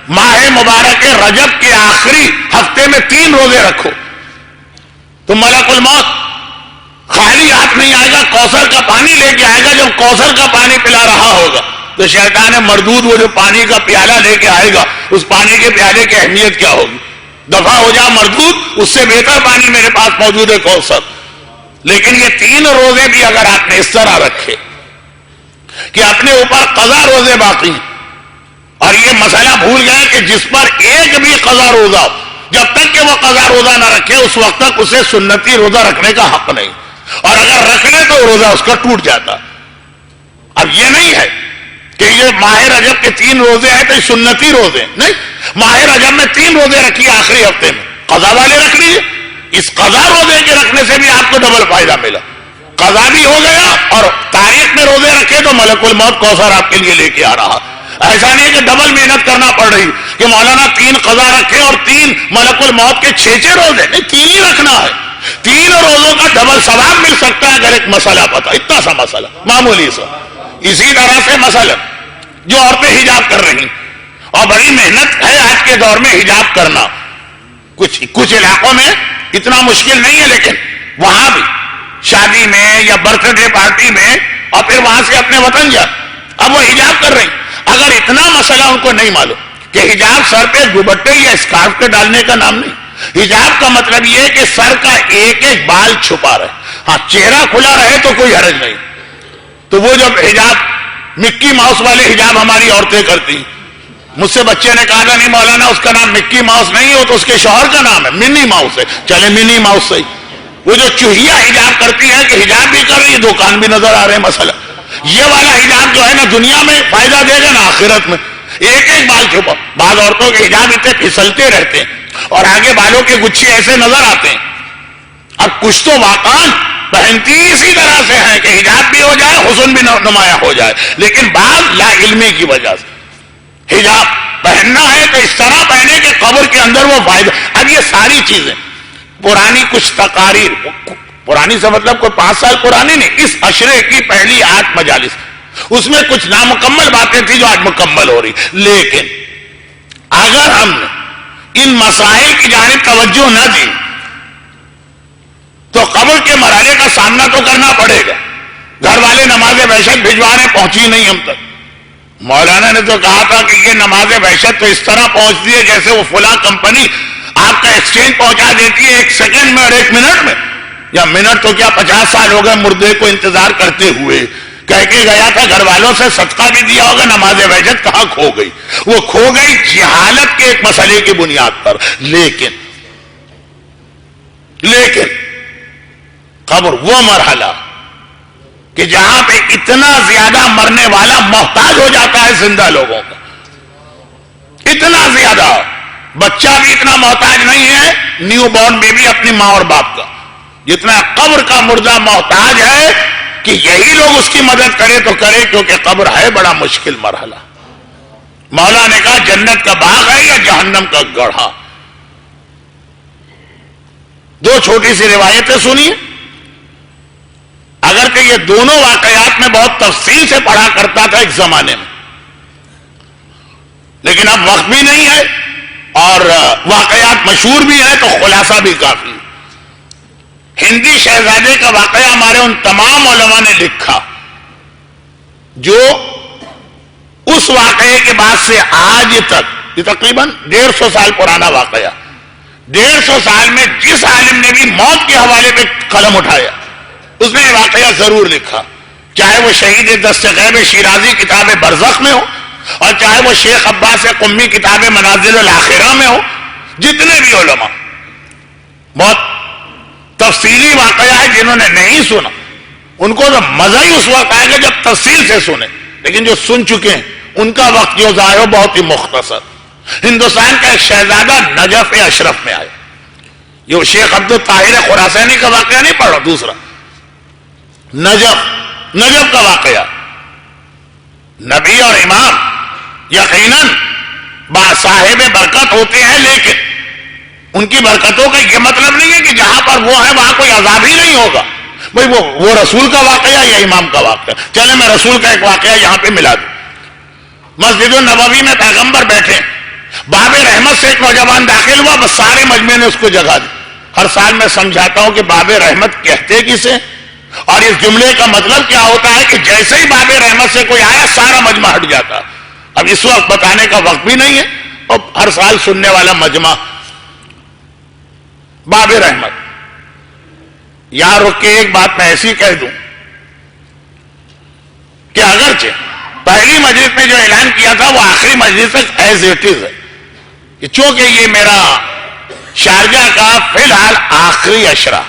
ماہ مبارک رجب کے آخری ہفتے میں 3 روزے رکھو تو ملک الموت خالی ہاتھ نہیں آئے گا، کوثر کا پانی لے کے آئے گا۔ جب کوثر کا پانی پلا رہا ہوگا تو شیطان مردود وہ جو پانی کا پیالہ لے کے آئے گا، اس پانی کے پیالے کی اہمیت کیا ہوگی؟ دفع ہو جا مردود، اس سے بہتر پانی میرے پاس موجود ہے کوثر۔ لیکن یہ 3 روزے بھی اگر آپ نے اس طرح رکھے کہ اپنے اوپر قضا روزے باقی ہیں، اور یہ مسئلہ بھول گئے کہ جس پر ایک بھی قضا روزہ ہو، جب تک کہ وہ قضا روزہ نہ رکھے اس وقت تک اسے سنتی روزہ رکھنے کا حق نہیں، اور اگر رکھ لے تو روزہ اس کا ٹوٹ جاتا۔ اب یہ نہیں ہے کہ یہ ماہ رجب کے 3 روزے ہیں تو سنتی روزے نہیں، ماہ رجب میں 3 روزے رکھیے آخری ہفتے میں، قضا والے رکھ لیجیے، اس قضا روزے کے رکھنے سے بھی آپ کو ڈبل فائدہ ملا، قضا بھی ہو گیا اور تاریخ میں روزے رکھے تو ملک الموت کوثر آپ کے لیے لے کے آ رہا۔ ایسا نہیں کہ ڈبل محنت کرنا پڑ رہی کہ مولانا 3 قضا رکھے اور 3 ملک الموت کے 6 روزے، نہیں 3 ہی رکھنا ہے، 3 روزوں کا ڈبل ثواب مل سکتا ہے اگر ایک مسئلہ پتا، اتنا سا مسئلہ معمولی سا۔ اسی طرح سے مسئلہ جو عورتیں حجاب کر رہی اور بڑی محنت ہے آج کے دور میں حجاب کرنا، کچھ علاقوں میں اتنا مشکل نہیں ہے، لیکن وہاں بھی شادی میں یا برتھ ڈے پارٹی میں اور پھر وہاں سے اپنے وطن جا، اب وہ حجاب کر رہی، اگر اتنا مسئلہ ان کو نہیں معلوم کہ حجاب سر پہ دوپٹے یا اسکارف کے ڈالنے کا نام نہیں، حجاب کا مطلب یہ ہے کہ سر کا ایک ایک بال چھپا رہے، ہاں چہرہ کھلا رہے تو کوئی حرج نہیں۔ تو وہ جب حجاب مکی ماؤس والے حجاب ہماری عورتیں کرتی، مجھ سے بچے نے کہا تھا نہیں مولانا اس کا نام مکی ماؤس نہیں ہو تو اس کے شوہر کا نام ہے منی ماؤس ہے، چلے منی ماؤس صحیح۔ وہ جو چوہیا حجاب کرتی ہے کہ حجاب بھی کر رہی ہے، دکان بھی نظر آ رہے ہیں، مسئلہ یہ والا حجاب جو ہے نا دنیا میں فائدہ دے گا نا آخرت میں، ایک ایک بال چھپا۔ بعض عورتوں کے حجاب اتنے پھسلتے رہتے ہیں اور آگے بالوں کے گچھے ایسے نظر آتے ہیں۔ اب کچھ تو واقعاً پہنتی اسی طرح سے ہیں کہ حجاب بھی ہو جائے حسن بھی نمایاں ہو جائے، لیکن بعض لا علمی کی وجہ سے حجاب پہننا ہے تو اس طرح پہنے کہ قبر کے اندر وہ فائدہ۔ اب یہ ساری چیزیں پرانی کچھ تقاریر، پرانی سے مطلب کوئی 5 سال پرانی نہیں، اس عشرے کی پہلی 8 مجالس، اس میں کچھ نامکمل باتیں تھی جو آج مکمل ہو رہی، لیکن اگر ہم نے ان مسائل کی جانب توجہ نہ دی تو قبر کے مرحلے کا سامنا تو کرنا پڑے گا۔ گھر والے نماز وحشت بھجوانے پہنچی نہیں ہم تک، مولانا نے تو کہا تھا کہ یہ نماز وحشت تو اس طرح پہنچتی ہے جیسے وہ فلاں کمپنی آپ کا ایکسچینج پہنچا دیتی ہے 1 سیکنڈ میں اور 1 منٹ میں، یا منٹ تو کیا 50 سال ہو گئے مردے کو انتظار کرتے ہوئے، کہہ کے گیا تھا گھر والوں سے صدقہ بھی دیا ہوگا، نماز وحشت کہاں کھو گئی؟ وہ کھو گئی جہالت کے ایک مسئلے کی بنیاد پر۔ لیکن قبر وہ مرحلہ کہ جہاں پہ اتنا زیادہ مرنے والا محتاج ہو جاتا ہے زندہ لوگوں کا، اتنا زیادہ، بچہ بھی اتنا محتاج نہیں ہے، نیو بورن بیبی اپنی ماں اور باپ کا، جتنا قبر کا مردہ محتاج ہے کہ یہی لوگ اس کی مدد کرے تو کرے، کیونکہ قبر ہے بڑا مشکل مرحلہ۔ مولا نے کہا جنت کا باغ ہے یا جہنم کا گڑھا؟ 2 چھوٹی سی روایتیں سنیے، اگر کہ یہ دونوں واقعات میں بہت تفصیل سے پڑھا کرتا تھا ایک زمانے میں، لیکن اب وقت بھی نہیں ہے اور واقعات مشہور بھی ہے تو خلاصہ بھی کافی۔ ہندی شہزادے کا واقعہ ہمارے ان تمام علماء نے لکھا جو اس واقعے کے بعد سے آج تک، یہ تقریباً 150 سال پرانا واقعہ، 150 سال میں جس عالم نے بھی موت کے حوالے پہ قلم اٹھایا اس نے یہ واقعہ ضرور لکھا، چاہے وہ شہید دست غیب شیرازی کتاب برزخ میں ہو اور چاہے وہ شیخ عباس قمی کتاب منازل الاخرہ میں ہو، جتنے بھی علماء، بہت تفصیلی واقعہ ہے۔ جنہوں نے نہیں سنا ان کو تو مزہ ہی اس وقت آئے گا جب تفصیل سے سنے، لیکن جو سن چکے ہیں ان کا وقت جو ضائع ہو بہت ہی مختصر۔ ہندوستان کا ایک شہزادہ نجف اشرف میں آیا، یہ شیخ عبد الطاہر خراسانی کا واقعہ نہیں پڑھا، دوسرا نجف کا واقعہ۔ نبی اور امام یقیناً صاحب برکت ہوتے ہیں، لیکن ان کی برکتوں کا یہ مطلب نہیں ہے کہ جہاں پر وہ ہے وہاں کوئی عذاب ہی نہیں ہوگا۔ بھئی وہ رسول کا واقعہ یا امام کا واقعہ؟ چلے میں رسول کا ایک واقعہ یہاں پہ ملا دوں۔ مسجد النبوی میں پیغمبر بیٹھے، باب رحمت سے ایک نوجوان داخل ہوا، بس سارے مجمع نے اس کو جگا دی۔ ہر سال میں سمجھاتا ہوں کہ باب رحمت کہتے کسے اور اس جملے کا مطلب کیا ہوتا ہے کہ جیسے ہی باب رحمت سے کوئی آیا سارا مجمع ہٹ جاتا۔ اب اس وقت بتانے کا وقت بھی نہیں ہے اور ہر سال سننے والا مجمع۔ باب رحمت، یہاں رک کے ایک بات میں ایسی کہہ دوں کہ اگرچہ پہلی مجلس میں جو اعلان کیا تھا وہ آخری مجلس تک ایز اٹ از ہے، کہ چونکہ یہ میرا شارجہ کا فی الحال آخری عشرہ،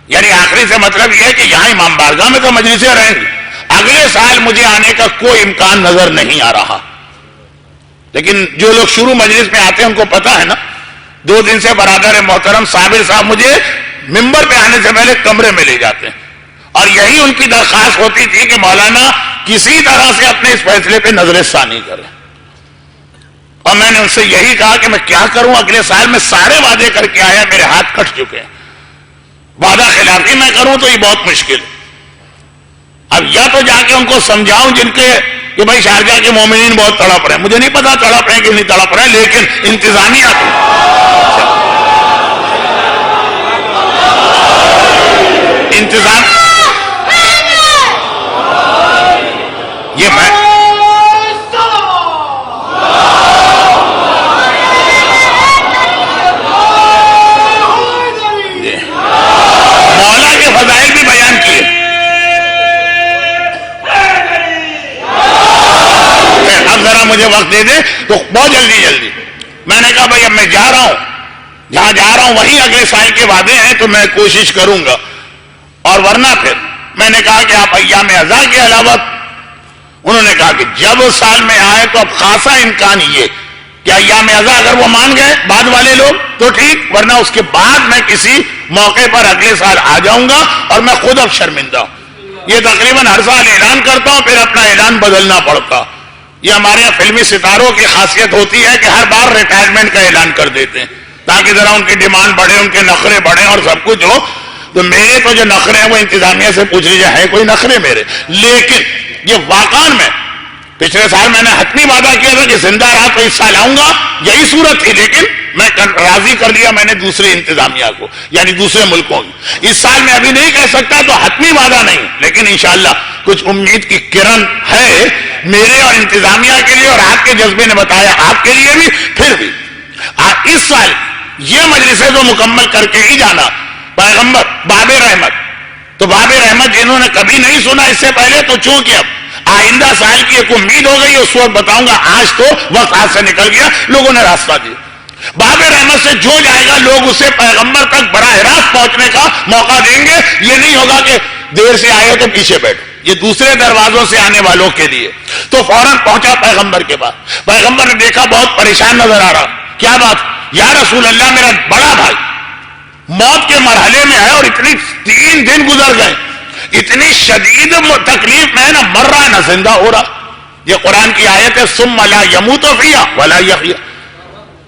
یعنی آخری سے مطلب یہ ہے کہ یہاں امام بارگاہ میں تو مجلسیں رہیں گی، اگلے سال مجھے آنے کا کوئی امکان نظر نہیں آ رہا، لیکن جو لوگ شروع مجلس میں آتے ہیں ان کو پتا ہے نا، 2 دن سے برادر محترم صابر صاحب مجھے ممبر پہ آنے سے پہلے کمرے میں لے جاتے ہیں، اور یہی ان کی درخواست ہوتی تھی کہ مولانا کسی طرح سے اپنے اس فیصلے پہ نظر ثانی کریں، اور میں نے ان سے یہی کہا کہ میں کیا کروں، اگلے سال میں سارے وعدے کر کے آیا، میرے ہاتھ کٹ چکے ہیں، وعدہ خلافی میں کروں تو یہ بہت مشکل ہے۔ اب یا تو جا کے ان کو سمجھاؤں جن کے کہ بھائی شارجہ کے مومنین بہت تڑپ رہے ہیں، مجھے نہیں پتا تڑپ رہے ہیں کہ نہیں تڑپ رہے ہیں، لیکن انتظامیہ انتظام یہ میں مولا کے فضائل بھی بیان کیے، اب ذرا مجھے وقت دے دے تو بہت جلدی میں نے کہا بھائی اب میں جا رہا ہوں، جہاں جا رہا ہوں وہیں اگلے سال کے وعدے ہیں تو میں کوشش کروں گا، اور ورنہ پھر میں نے کہا کہ آپ ایام ازاں کے علاوہ، انہوں نے کہا کہ جب سال میں آئے تو اب خاصا امکان یہ کہ ایام ازاں اگر وہ مان گئے بعد والے لوگ تو ٹھیک، ورنہ اس کے بعد میں کسی موقع پر اگلے سال آ جاؤں گا، اور میں خود اب شرمندہ ہوں، یہ تقریباً ہر سال اعلان کرتا ہوں پھر اپنا اعلان بدلنا پڑتا، یہ ہمارے یہاں فلمی ستاروں کی خاصیت ہوتی ہے کہ ہر بار ریٹائرمنٹ کا اعلان کر دیتے ہیں تاکہ ذرا ان کی ڈیمانڈ بڑھے، ان کے نخرے بڑھیں اور سب کچھ ہو، تو میرے تو جو نخرے ہیں وہ انتظامیہ سے پوچھ لیجیے ہے کوئی نخرے میرے، لیکن یہ واقعاً میں پچھلے سال میں نے حتمی وعدہ کیا تھا کہ زندہ رہا تو اس سال آؤں گا، یہی صورت تھی، لیکن میں راضی کر لیا میں نے دوسرے انتظامیہ کو، یعنی دوسرے ملکوں کی، اس سال میں ابھی نہیں کہہ سکتا تو حتمی وعدہ نہیں، لیکن انشاءاللہ کچھ امید کی کرن ہے میرے اور انتظامیہ کے لیے، اور آپ کے جذبے نے بتایا آپ کے لیے بھی، پھر بھی اس سال یہ مجلسیں تو مکمل کر کے ہی جانا، پیغمبر باب رحمت، تو باب رحمت جنہوں نے کبھی نہیں سنا اس سے پہلے، تو چونکہ اب آئندہ سال کی ایک امید ہو گئی، اس وقت بتاؤں گا، آج تو وقت ہاتھ سے نکل گیا، لوگوں نے راستہ دیا، باب رحمت سے جو جائے گا لوگ اسے پیغمبر تک براہ راست پہنچنے کا موقع دیں گے، یہ نہیں ہوگا کہ دیر سے آئے تو پیچھے بیٹھو، یہ دوسرے دروازوں سے آنے والوں کے لیے، تو فوراً پہنچا پیغمبر کے پاس، پیغمبر نے دیکھا بہت پریشان نظر آ رہا، کیا بات، یا رسول اللہ میرا بڑا بھائی موت کے مرحلے میں ہے، اور اتنی 3 دن گزر گئے، اتنی شدید تکلیف میں نہ مر رہا ہے نہ زندہ ہو رہا، یہ قرآن کی آیت ہے ثم لا يموت فیہا ولا یحییٰ،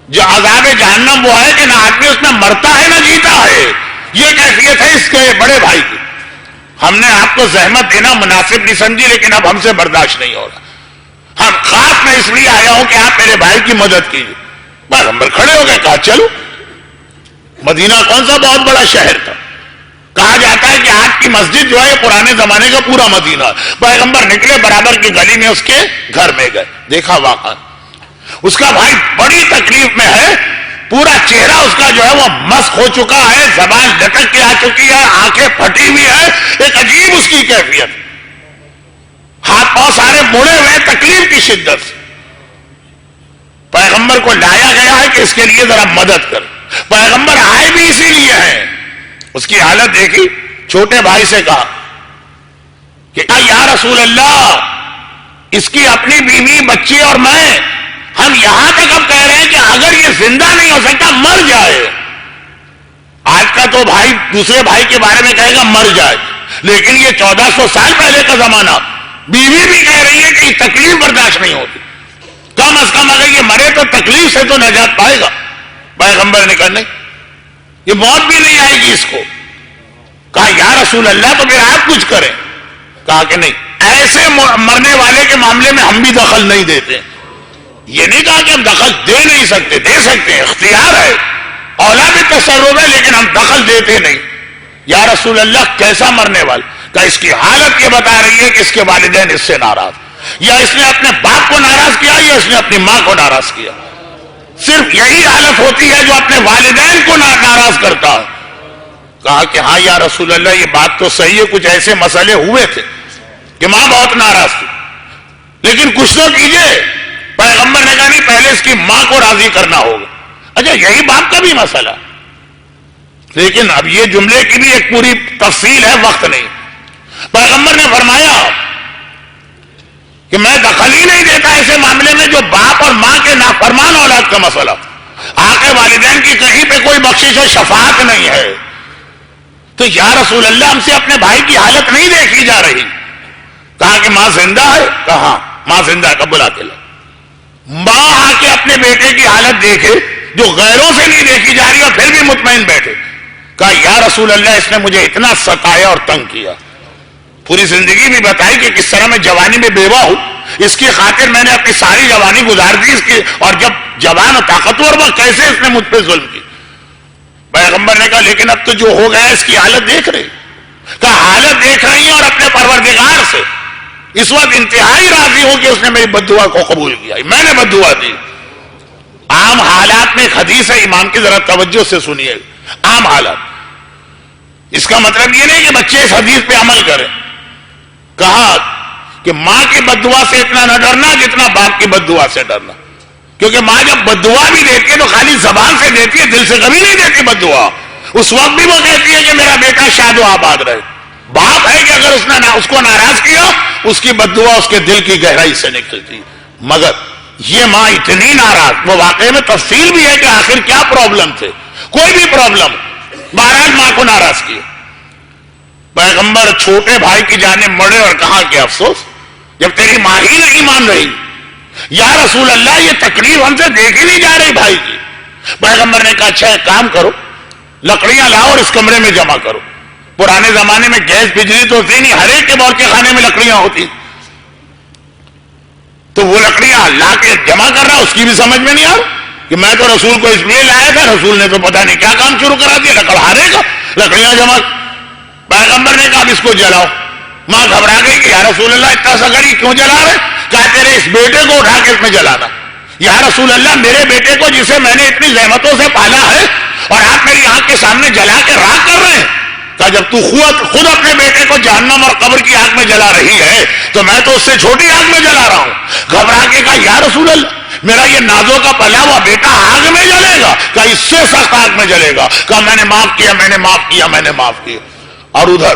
جو عذاب جہنم وہ ہے کہ نہ آدمی اس میں مرتا ہے نہ جیتا ہے، یہ کیفیت ہے اس کے بڑے بھائی کی، ہم نے آپ کو زحمت دینا مناسب نہیں سمجھی، لیکن اب ہم سے برداشت نہیں ہو رہا، ہم خاص میں اس لیے آیا ہوں کہ آپ میرے بھائی کی مدد کیجیے، پیغمبر کھڑے ہو گئے، کہا چلو، مدینہ کون سا بہت بڑا شہر تھا، کہا جاتا ہے کہ آج کی مسجد جو ہے پرانے زمانے کا پورا مدینہ، پیغمبر نکلے برابر کی گلی میں اس کے گھر میں گئے، دیکھا واقعا اس کا بھائی بڑی تکلیف میں ہے، پورا چہرہ اس کا جو ہے وہ مسخ ہو چکا ہے، زبان لٹک کے آ چکی ہے، آنکھیں پھٹی ہوئی ہے، ایک عجیب اس کی کیفیت، ہاتھ پاؤں سارے مڑے ہوئے تکلیف کی شدت سے، پیغمبر کو لایا گیا ہے کہ اس کے لیے ذرا مدد کر، پیغمبر آئے بھی اسی لیے ہیں، اس کی حالت دیکھی، چھوٹے بھائی سے کہا کہ یا رسول اللہ اس کی اپنی بیوی بچے اور میں، ہم یہاں تک اب کہہ رہے ہیں کہ اگر یہ زندہ نہیں ہو سکتا مر جائے، آج کا تو بھائی دوسرے بھائی کے بارے میں کہے گا مر جائے، لیکن یہ 1400 سال پہلے کا زمانہ، بیوی بھی کہہ رہی ہے کہ یہ تکلیف برداشت نہیں ہوتی، کم از کم اگر یہ مرے تو تکلیف سے تو نجات پائے گا، پیغمبر نے کہا نہیں یہ موت بھی نہیں آئے گی اس کو، کہا یا رسول اللہ تو پھر آپ کچھ کریں، کہا کہ نہیں ایسے مرنے والے کے معاملے میں ہم بھی دخل نہیں دیتے، یہ نہیں کہا کہ ہم دخل دے نہیں سکتے، دے سکتے ہیں، اختیار ہے، اولا بھی تصرف ہے، لیکن ہم دخل دیتے نہیں، یا رسول اللہ کیسا مرنے والا، کہا اس کی حالت یہ بتا رہی ہے کہ اس کے والدین اس سے ناراض، یا اس نے اپنے باپ کو ناراض کیا یا اس نے اپنی ماں کو ناراض کیا، صرف یہی حالت ہوتی ہے جو اپنے والدین کو ناراض کرتا ہے، کہا کہ ہاں یا رسول اللہ یہ بات تو صحیح ہے، کچھ ایسے مسئلے ہوئے تھے کہ ماں بہت ناراض تھی، لیکن کچھ تو کیجئے، پیغمبر نے کہا نہیں پہلے اس کی ماں کو راضی کرنا ہوگا، اچھا یہی باپ کا بھی مسئلہ، لیکن اب یہ جملے کی بھی ایک پوری تفصیل ہے، وقت نہیں، پیغمبر نے فرمایا کہ میں دخل ہی نہیں دیتا ایسے معاملے میں جو باپ اور ماں کے نافرمان اولاد کا مسئلہ، آقا والدین کی کہیں پہ کوئی بخشش و شفاعت نہیں ہے، تو یا رسول اللہ ہم سے اپنے بھائی کی حالت نہیں دیکھی جا رہی. کہا کہ ماں زندہ ہے؟ کہا ماں زندہ ہے. کب بلا کے لا. ماں آ کے اپنے بیٹے کی حالت دیکھے جو غیروں سے نہیں دیکھی جا رہی اور پھر بھی مطمئن بیٹھے. کہا یا رسول اللہ اس نے مجھے اتنا ستایا اور تنگ کیا، پوری زندگی بھی بتائی کہ کس طرح میں جوانی میں بیوہ ہوں، اس کی خاطر میں نے اپنی ساری جوانی گزار دی اس کی، اور جب جوان اور طاقتور وہ کیسے اس نے مجھ پہ ظلم کی. پیغمبر نے کہا لیکن اب تو جو ہو گیا اس کی حالت دیکھ رہی. کہا حالت دیکھ رہی ہیں اور اپنے پروردگار سے اس وقت انتہائی راضی ہو کہ اس نے میری بددعا کو قبول کیا، میں نے بددعا دی. عام حالات میں ایک حدیث ہے، امام کی ذرا توجہ سے سنیے. عام حالات، اس کا مطلب یہ نہیں کہ بچے اس حدیث پہ عمل کریں. کہا کہ ماں کی بددعا سے اتنا نہ ڈرنا جتنا باپ کی بددعا سے ڈرنا، کیونکہ ماں جب بددعا بھی دیتی ہے تو خالی زبان سے دیتی ہے، دل سے کبھی نہیں دیتی بددعا. اس وقت بھی وہ کہتی ہے کہ میرا بیٹا شاد و آباد رہے. باپ ہے کہ اگر اس کو ناراض کیا اس کی بددعا اس کے دل کی گہرائی سے نکلتی. مگر یہ ماں اتنی ناراض، وہ واقعے میں تفصیل بھی ہے کہ آخر کیا پرابلم تھے، کوئی بھی پرابلم، بہرحال ماں کو ناراض کیا. پیغمبر چھوٹے بھائی کی جانب مڑے اور کہا کہ افسوس جب تیری ماں ہی نہیں مان رہی. یا رسول اللہ یہ تکلیف ہم سے دیکھی نہیں جا رہی بھائی کی. پیغمبر نے کہا اچھا ایک کام کرو، لکڑیاں لاؤ اور اس کمرے میں جمع کرو. پرانے زمانے میں گیس بجلی تو تھی نہیں، ہر ایک کے باورچی خانے میں لکڑیاں ہوتی، تو وہ لکڑیاں لا کے جمع کر رہا، اس کی بھی سمجھ میں نہیں آ کہ میں تو رسول کو اس لیے لایا تھا، رسول نے تو پتہ نہیں کیا کام شروع کرا دیا، لکڑہارے کا لکڑیاں جمع. پیغمبر نے کہا اب اس کو جلاؤ. ماں گھبرا گئی کہ یا رسول اللہ اتنا سگڑی کیوں جلا رہے؟ کہا تیرے اس بیٹے کو اٹھا کے اس میں جلانا. یا رسول اللہ میرے بیٹے کو جسے میں نے اتنی زحمتوں سے پالا ہے اور آپ میری آنکھ کے سامنے جلا کے راکھ کر رہے ہیں. کہا جب تو خود اپنے بیٹے کو جہنم اور قبر کی آگ میں جلا رہی ہے تو میں تو اس سے چھوٹی آگ میں جلا رہا ہوں. گھبرا کے کہا یا رسول اللہ میرا یہ نازوں کا پلا ہوا بیٹا آگ میں جلے گا؟ کہا اس سے سخت آگ میں جلے گا. کہا میں نے معاف کیا، میں نے معاف کیا، میں نے معاف کیا. اور ادھر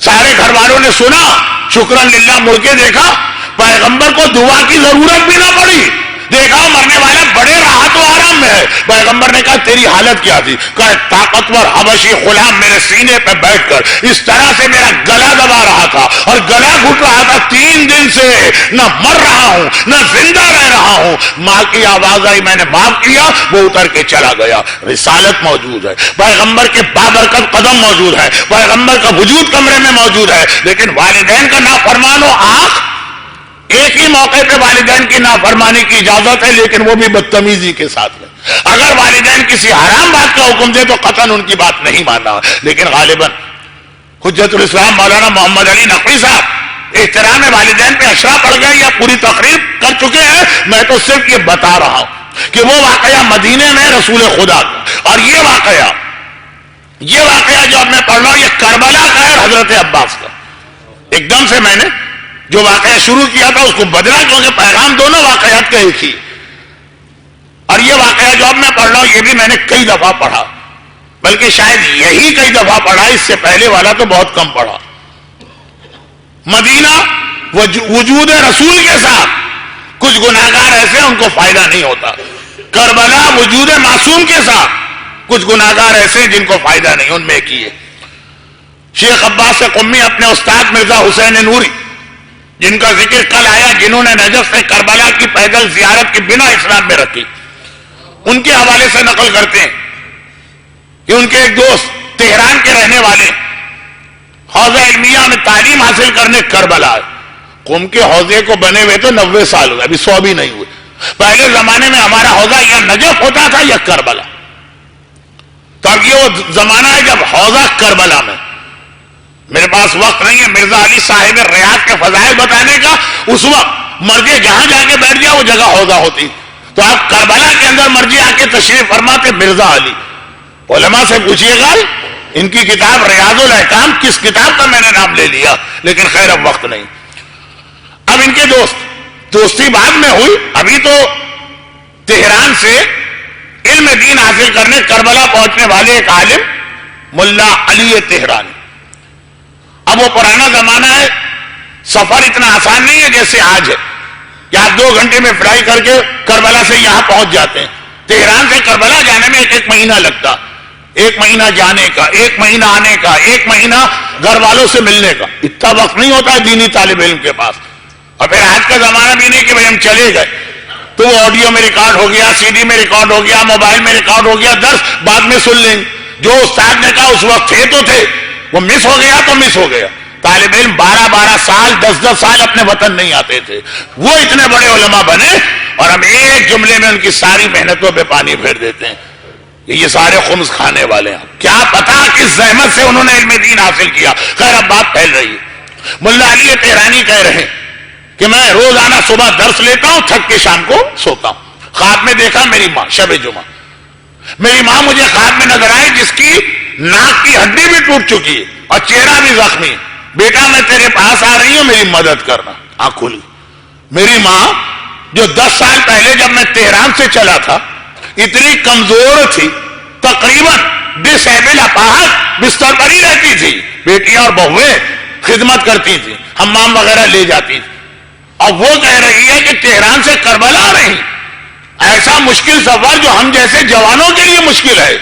سارے گھر والوں نے سنا، شکرن للہ، مڑ کے دیکھا پیغمبر کو دعا کی ضرورت بھی نہ پڑی. دیکھا مرنے والا بڑے راحت و آرام میں ہے. پیغمبر نے کہا تیری حالت کیا تھی؟ کہا طاقتور حبشی غلام میرے سینے پہ بیٹھ کر اس طرح سے میرا گلا دبا رہا تھا اور گلا گھٹ رہا تھا، 3 دن سے نہ مر رہا ہوں نہ زندہ رہ رہا ہوں. ماں کی آواز آئی، میں نے معاف کیا، وہ اتر کے چلا گیا. رسالت موجود ہے، پیغمبر کے بابرکت قدم موجود ہے، پیغمبر کا وجود کمرے میں موجود ہے، لیکن والدین کا نافرمان و آنکھ. ایک ہی موقع پہ والدین کی نافرمانی کی اجازت ہے، لیکن وہ بھی بدتمیزی کے ساتھ ہے. اگر والدین کسی حرام بات کا حکم دے تو قطعاً ان کی بات نہیں ماننا. لیکن غالباً حجت الاسلام مولانا محمد علی نقوی صاحب احترام والدین پہ اشرا پڑ گئے یا پوری تقریر کر چکے ہیں. میں تو صرف یہ بتا رہا ہوں کہ وہ واقعہ مدینے میں رسول خدا کا، اور یہ واقعہ جو اب میں پڑھ رہا ہوں یہ کربلا کا ہے، حضرت عباس کا. ایک دم سے میں نے جو واقعہ شروع کیا تھا اس کو بدلا، کیونکہ پیغام دونوں واقعات کا ایک ہی. اور یہ واقعہ جو اب میں پڑھ رہا ہوں یہ بھی میں نے کئی دفعہ پڑھا، بلکہ شاید یہی کئی دفعہ پڑھا، اس سے پہلے والا تو بہت کم پڑھا. مدینہ وجود رسول کے ساتھ کچھ گناہگار ایسے ان کو فائدہ نہیں ہوتا. کربلا وجود معصوم کے ساتھ کچھ گناہگار ایسے جن کو فائدہ نہیں، ان میں کیے. شیخ عباس قمی اپنے استاد مرزا حسین نوری جن کا ذکر کل آیا، جنہوں نے نجف سے کربلا کی پیدل زیارت کی بنا اسلام میں رکھی، ان کے حوالے سے نقل کرتے ہیں کہ ان کے ایک دوست تہران کے رہنے والے حوضہ علمیہ میں تعلیم حاصل کرنے کربلا ہے. قوم کے حوضے کو بنے ہوئے تو 90 سال ہوئے، ابھی 100 بھی نہیں ہوئے. پہلے زمانے میں ہمارا حوضہ یا نجف ہوتا تھا یا کربلا. تو اب یہ وہ زمانہ ہے جب حوضہ کربلا میں. میرے پاس وقت نہیں ہے مرزا علی صاحب ریاض کے فضائل بتانے کا. اس وقت مرجے جہاں جا کے بیٹھ گیا وہ جگہ حوضہ ہوتی. تو آپ کربلا کے اندر مرجے آ کے تشریف فرماتے مرزا علی. علماء سے پوچھیے گا ان کی کتاب ریاض الاحکام کس کتاب کا میں نے نام لے لیا، لیکن خیر اب وقت نہیں. اب ان کے دوستی بعد میں ہوئی. ابھی تو تہران سے علم دین حاصل کرنے کربلا پہنچنے والے ایک عالم ملا علی تہرانی. اب وہ پرانا زمانہ ہے، سفر اتنا آسان نہیں ہے جیسے آج ہے کہ آپ 2 گھنٹے میں فلائی کر کے کربلا سے یہاں پہنچ جاتے ہیں. تہران سے کربلا جانے میں 1 مہینہ لگتا, 1 مہینہ جانے کا, 1 مہینہ آنے کا, 1 مہینہ گھر والوں سے ملنے کا. اتنا وقت نہیں ہوتا ہے دینی طالب علم کے پاس. اور پھر آج کا زمانہ بھی نہیں کہ بھائی ہم چلے گئے تو وہ آڈیو میں ریکارڈ ہو گیا, سی ڈی میں ریکارڈ ہو گیا, موبائل میں ریکارڈ ہو گیا, درس بعد میں سن لیں. جو استاد نے کہا اس وقت تھے تو تھے, وہ مس ہو گیا تو مس ہو گیا. طالب علم 12 سال 10 سال اپنے وطن نہیں آتے تھے, وہ اتنے بڑے علماء بنے اور ہم ایک جملے میں ان کی ساری محنتوں پہ پانی پھیر دیتے ہیں کہ یہ سارے خمس کھانے والے ہیں. کیا پتا کس زحمت سے انہوں نے علم دین حاصل کیا. خیر اب بات پھیل رہی ہے. ملا علی تہرانی کہہ رہے ہیں کہ میں روزانہ صبح درس لیتا ہوں, تھک کے شام کو سوتا ہوں. خواب میں دیکھا میری ماں, شب جمعہ میری ماں مجھے خواب میں نظر آئی جس کی ناک کی ہڈی بھی ٹوٹ چکی ہے اور چہرہ بھی زخمی ہے. بیٹا میں تیرے پاس آ رہی ہوں, میری مدد کرنا. آنکھ کھولی. میری ماں جو 10 سال پہلے جب میں تہران سے چلا تھا اتنی کمزور تھی, تقریباً ڈس ایبل اپاہج بستر پر ہی رہتی تھی. بیٹیاں اور بہویں خدمت کرتی تھی, حمام وغیرہ لے جاتی تھی. اور وہ کہہ رہی ہے کہ تہران سے کربلا آ رہی, ایسا مشکل سفر جو ہم جیسے جوانوں کے لیے مشکل ہے.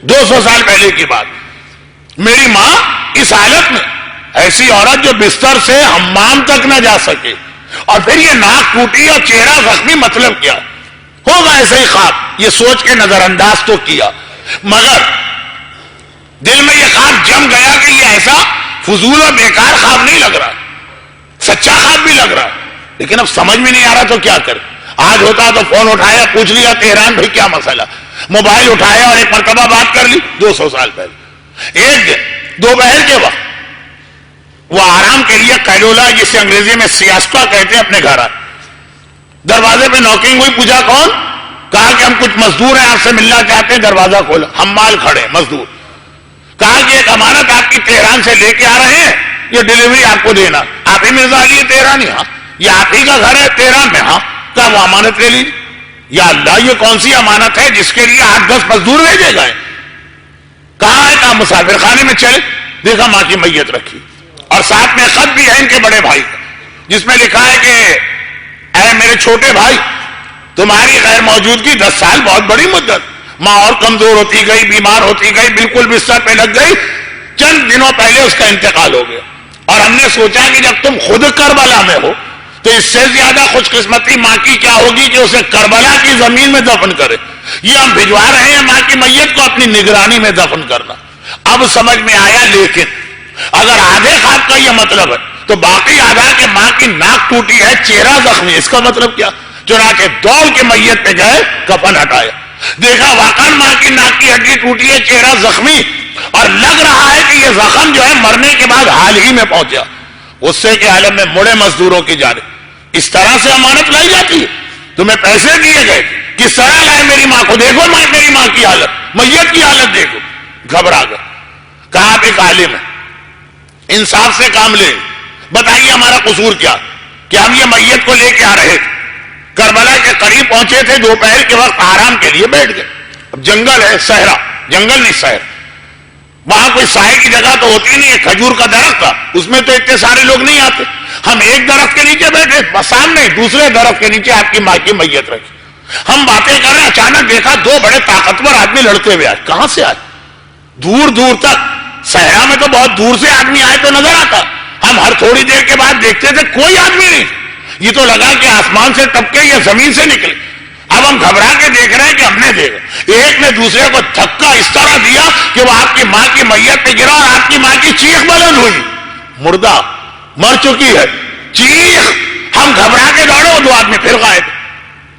200 سال پہلے کی بات. میری ماں اس حالت میں, ایسی عورت جو بستر سے حمام تک نہ جا سکے, اور پھر یہ ناک ٹوٹی اور چہرہ زخمی, مطلب کیا ہوگا ایسے ہی خواب. یہ سوچ کے نظر انداز تو کیا, مگر دل میں یہ خواب جم گیا کہ یہ ایسا فضول اور بیکار خواب نہیں لگ رہا, سچا خواب بھی لگ رہا. لیکن اب سمجھ میں نہیں آ رہا تو کیا کرے. آج ہوتا تو فون اٹھایا, پوچھ لیا تہران بھائی کیا مسئلہ, موبائل اٹھایا اور ایک مرتبہ بات کر لی. 200 سال پہلے ایک دن دوپہر کے وقت وہ آرام کے لیے کیلولا, جسے انگریزی میں سیاستہ کہتے ہیں, اپنے گھر آئے. دروازے پہ نوکنگ ہوئی, پوچھا کون, کہا کہ ہم کچھ مزدور ہیں آپ سے ملنا چاہتے ہیں. دروازہ کھولا, حمال کھڑے مزدور. کہا کہ ایک امانت آپ کی تہران سے لے کے آ رہے ہیں, یہ ڈلیوری آپ کو دینا. آپ ہی مرزا علی تہرانی؟ ہاں. یہ آپ ہی کا گھر ہے تہران میں؟ ہاں. کہا وہ امانت لے لیجیے. یا اللہ, یہ کون سی امانت ہے جس کے لیے 8-10 مزدور بھیجے گئے؟ کہاں ہے؟ کہا مسافر خانے میں چلے. دیکھا ماں کی میت رکھی اور ساتھ میں خط بھی ہے ان کے بڑے بھائی کا, جس میں لکھا ہے کہ اے میرے چھوٹے بھائی, تمہاری غیر موجودگی 10 سال بہت بڑی مدت. ماں اور کمزور ہوتی گئی, بیمار ہوتی گئی, بالکل بستر پہ لگ گئی. چند دنوں پہلے اس کا انتقال ہو گیا. اور ہم نے سوچا کہ جب تم خود کربلا میں ہو تو اس سے زیادہ خوش قسمتی ماں کی کیا ہوگی کہ اسے کربلا کی زمین میں دفن کرے. یہ ہم بھجوا رہے ہیں ماں کی میت کو اپنی نگرانی میں دفن کرنا. اب سمجھ میں آیا, لیکن اگر آدھے خواب کا یہ مطلب ہے تو باقی آدھا کہ ماں کی ناک ٹوٹی ہے, چہرہ زخمی, اس کا مطلب کیا؟ چنانچہ دوڑ کے میت پہ گئے, کفن ہٹایا, دیکھا واقعا ماں کی ناک کی ہڈی ٹوٹی ہے, چہرہ زخمی, اور لگ رہا ہے کہ یہ زخم جو ہے مرنے کے بعد حال ہی میں پہنچا. غصے کے عالم میں مڑے مزدوروں کی جانب. اس طرح سے امانت لائی جاتی ہے؟ تمہیں پیسے دیے گئے, کس طرح لائے میری ماں کو؟ دیکھو میری ماں کی حالت, میت کی حالت دیکھو. گھبرا گئے. کہا آپ ایک عالم ہے, انصاف سے کام لیں, بتائیے ہمارا قصور کیا کہ ہم یہ میت کو لے کے آ رہے تھے, کربلا کے قریب پہنچے تھے, دوپہر کے وقت آرام کے لیے بیٹھ گئے. اب جنگل ہے, صحرا, جنگل نہیں شہر, وہاں کوئی سائے کی جگہ تو ہوتی نہیں ہے. کھجور کا درخت تھا, اس میں تو اتنے سارے لوگ نہیں آتے. ہم ایک درخت کے نیچے بیٹھے, سامنے دوسرے درخت کے نیچے آپ کی ماں کی میت رکھی. ہم باتیں کر رہے, اچانک دیکھا 2 بڑے طاقتور آدمی لڑتے ہوئے آئے. کہاں سے آئے؟ دور دور تک. صحرا میں تو بہت دور سے آدمی آئے تو نظر آتا, ہم ہر تھوڑی دیر کے بعد دیکھتے تھے کوئی آدمی نہیں. یہ تو لگا کہ آسمان سے ٹپکے یا زمین سے نکلے. اب ہم گھبرا کے دیکھ رہے ہیں کہ ہم نے دیکھا, ایک نے دوسرے کو دھکا اس طرح دیا کہ وہ آپ کی ماں کی میت پہ گرا اور آپ کی ماں کی چیخ بلند ہوئی. مردہ, مر چکی ہے, چیخ. ہم گھبرا کے دوڑے, وہ 2 آدمی پھر غائب.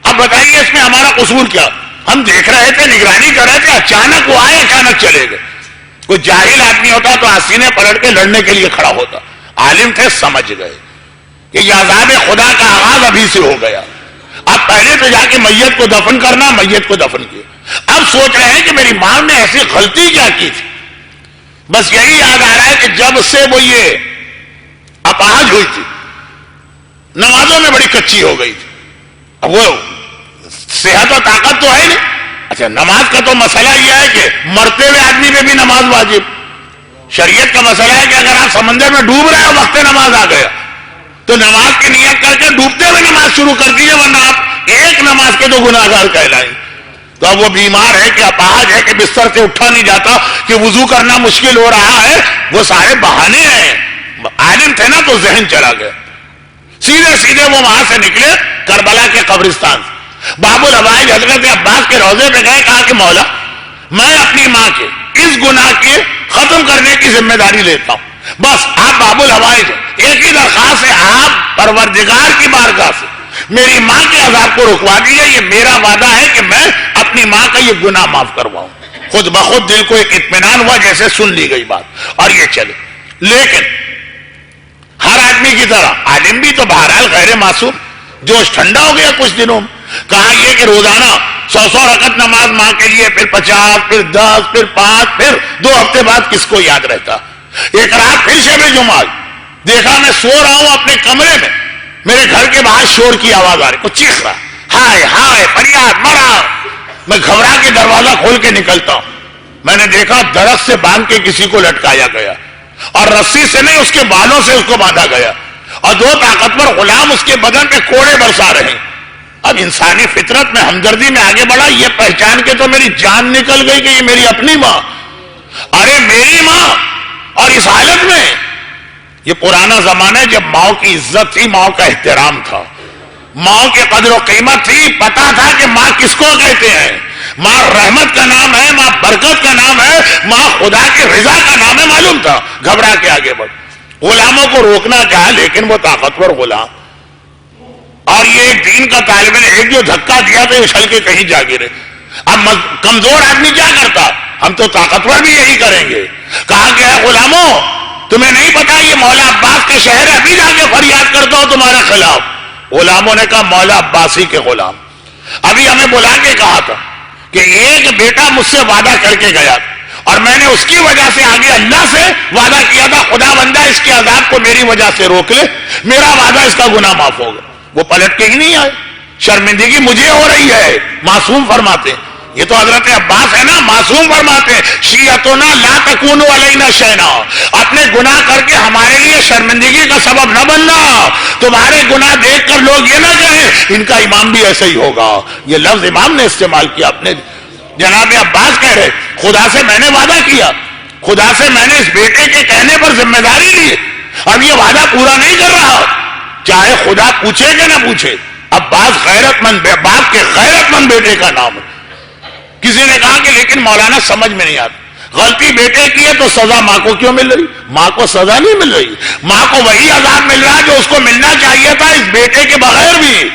اب بتائیے اس میں ہمارا قصور کیا؟ ہم دیکھ رہے تھے, نگرانی کر رہے تھے, اچانک وہ آئے, اچانک چلے گئے. کوئی جاہل آدمی ہوتا تو آسینے پلٹ کے لڑنے کے لیے کھڑا ہوتا. عالم تھے, سمجھ گئے کہ یہ عذاب خدا کا آغاز ابھی سے ہو گیا. اب پہلے تو جا کے میت کو دفن کرنا, میت کو دفن کیا. اب سوچ رہے ہیں کہ میری ماں نے ایسی غلطی کیا کی تھی. بس یہی یاد آ رہا ہے کہ جب سے وہ یہ اپاہج ہوئی تھی, نمازوں میں بڑی کچی ہو گئی تھی. اب وہ صحت و طاقت تو ہے نہیں. اچھا, نماز کا تو مسئلہ یہ ہے کہ مرتے ہوئے آدمی پہ بھی نماز واجب. شریعت کا مسئلہ ہے کہ اگر آپ سمندر میں ڈوب رہے ہو وقت نماز آ گیا تو نماز کی نیت کر کے ڈوبتے ہوئے نماز شروع کر دیجیے، ورنہ آپ ایک نماز کے تو گناہگار کہلائیں۔ تو اب وہ بیمار ہے کہ اپاہج ہے کہ بستر سے اٹھا نہیں جاتا، کہ وضو کرنا مشکل ہو رہا ہے، وہ سارے بہانے ہیں۔ عالم تھے نا تو ذہن چلا گیا، سیدھے سیدھے وہ وہاں سے نکلے کربلا کے قبرستان سے، باب الحوائج حضرت عباس کے روضے پہ گئے، کہا کہ مولا میں اپنی ماں کے اس گناہ کے ختم کرنے کی ذمہ داری لیتا ہوں، بس آپ باب الحوائج ایک ہی درخواست ہے، آپ پروردگار کی بارگاہ سے میری ماں کے عذاب کو رکوا دیجیے، یہ میرا وعدہ ہے کہ میں اپنی ماں کا یہ گناہ معاف کرواؤں۔ خود بخود دل کو ایک اطمینان ہوا، جیسے سن لی گئی بات، اور یہ چلے۔ لیکن ہر آدمی کی طرح عالم بھی تو بہرحال غیر معصوم، جوش ٹھنڈا ہو گیا کچھ دنوں میں۔ کہا یہ کہ روزانہ 100 رکعت نماز ماں کے لیے، پھر 50، پھر 10، پھر 5، پھر 2 ہفتے بعد کس کو یاد رہتا۔ ایک رات پھر شب جمعہ دیکھا میں سو رہا ہوں اپنے کمرے میں، میرے گھر کے باہر شور کی آواز آ رہی، کوئی چیخ رہا، ہائے ہائے فریاد مرا۔ میں گھبرا کے دروازہ کھول کے نکلتا ہوں، میں نے دیکھا درخت سے باندھ کے کسی کو لٹکایا گیا، اور رسی سے نہیں اس کے بالوں سے اس کو باندھا گیا، اور 2 طاقتور غلام اس کے بدن پہ کوڑے برسا رہے ہیں۔ اب انسانی فطرت میں ہمدردی میں آگے بڑھا، یہ پہچان کے تو میری جان نکل گئی کہ یہ میری اپنی ماں، ارے میری ماں، اور اس حالت میں۔ یہ پرانا زمانہ ہے جب ماں کی عزت تھی، ماں کا احترام تھا، ماں کی قدر و قیمت تھی، پتا تھا کہ ماں کس کو کہتے ہیں، ماں رحمت کا نام ہے، ماں برکت کا نام ہے، ماں خدا کی رضا کا نام ہے، معلوم تھا۔ گھبرا کے آگے بڑھ، غلاموں کو روکنا چاہا لیکن وہ طاقتور غلام، اور یہ ایک دین کا طالب علم، ایک جو دھکا دیا تو اچھل کے کہیں جا گرے۔ اب کمزور آدمی کیا کرتا، ہم تو طاقتور بھی یہی کریں گے۔ کہا کہ اے غلاموں تمہیں نہیں پتا یہ مولا عباس کا شہر ہے، ابھی جا کے فریاد کرتا ہوں تمہارے خلاف۔ غلاموں نے کہا مولا عباسی کے غلام، ابھی ہمیں بلا کے کہا تھا کہ ایک بیٹا مجھ سے وعدہ کر کے گیا اور میں نے اس کی وجہ سے آگے اللہ سے وعدہ کیا تھا، خدا بندہ اس کے عذاب کو میری وجہ سے روک لے، میرا وعدہ اس کا گناہ معاف ہوگا۔ وہ پلٹ کے ہی نہیں آئے، شرمندگی مجھے ہو رہی ہے، معصوم فرماتے ہیں۔ یہ تو حضرت عباس ہے نا، معصوم فرماتے ہیں شیعتنا لا تکونوا علینا شیئا، اپنے گناہ کر کے ہمارے لیے شرمندگی کا سبب نہ بننا، تمہارے گناہ دیکھ کر لوگ یہ نہ کہیں ان کا امام بھی ایسا ہی ہوگا۔ یہ لفظ امام نے استعمال کیا اپنے۔ جناب عباس کہہ رہے خدا سے میں نے وعدہ کیا، خدا سے میں نے اس بیٹے کے کہنے پر ذمہ داری لی، اب یہ وعدہ پورا نہیں کر رہا، چاہے خدا پوچھے کہ نہ پوچھے۔ عباس غیرت مند، باپ کے غیرت مند بیٹے کا نام ہے۔ کسی نے کہا کہ لیکن مولانا سمجھ میں نہیں آتا، غلطی بیٹے کی ہے تو سزا ماں کو کیوں مل رہی؟ ماں کو سزا نہیں مل رہی، ماں کو وہی عذاب مل رہا جو اس کو ملنا چاہیے تھا اس بیٹے کے بغیر بھی۔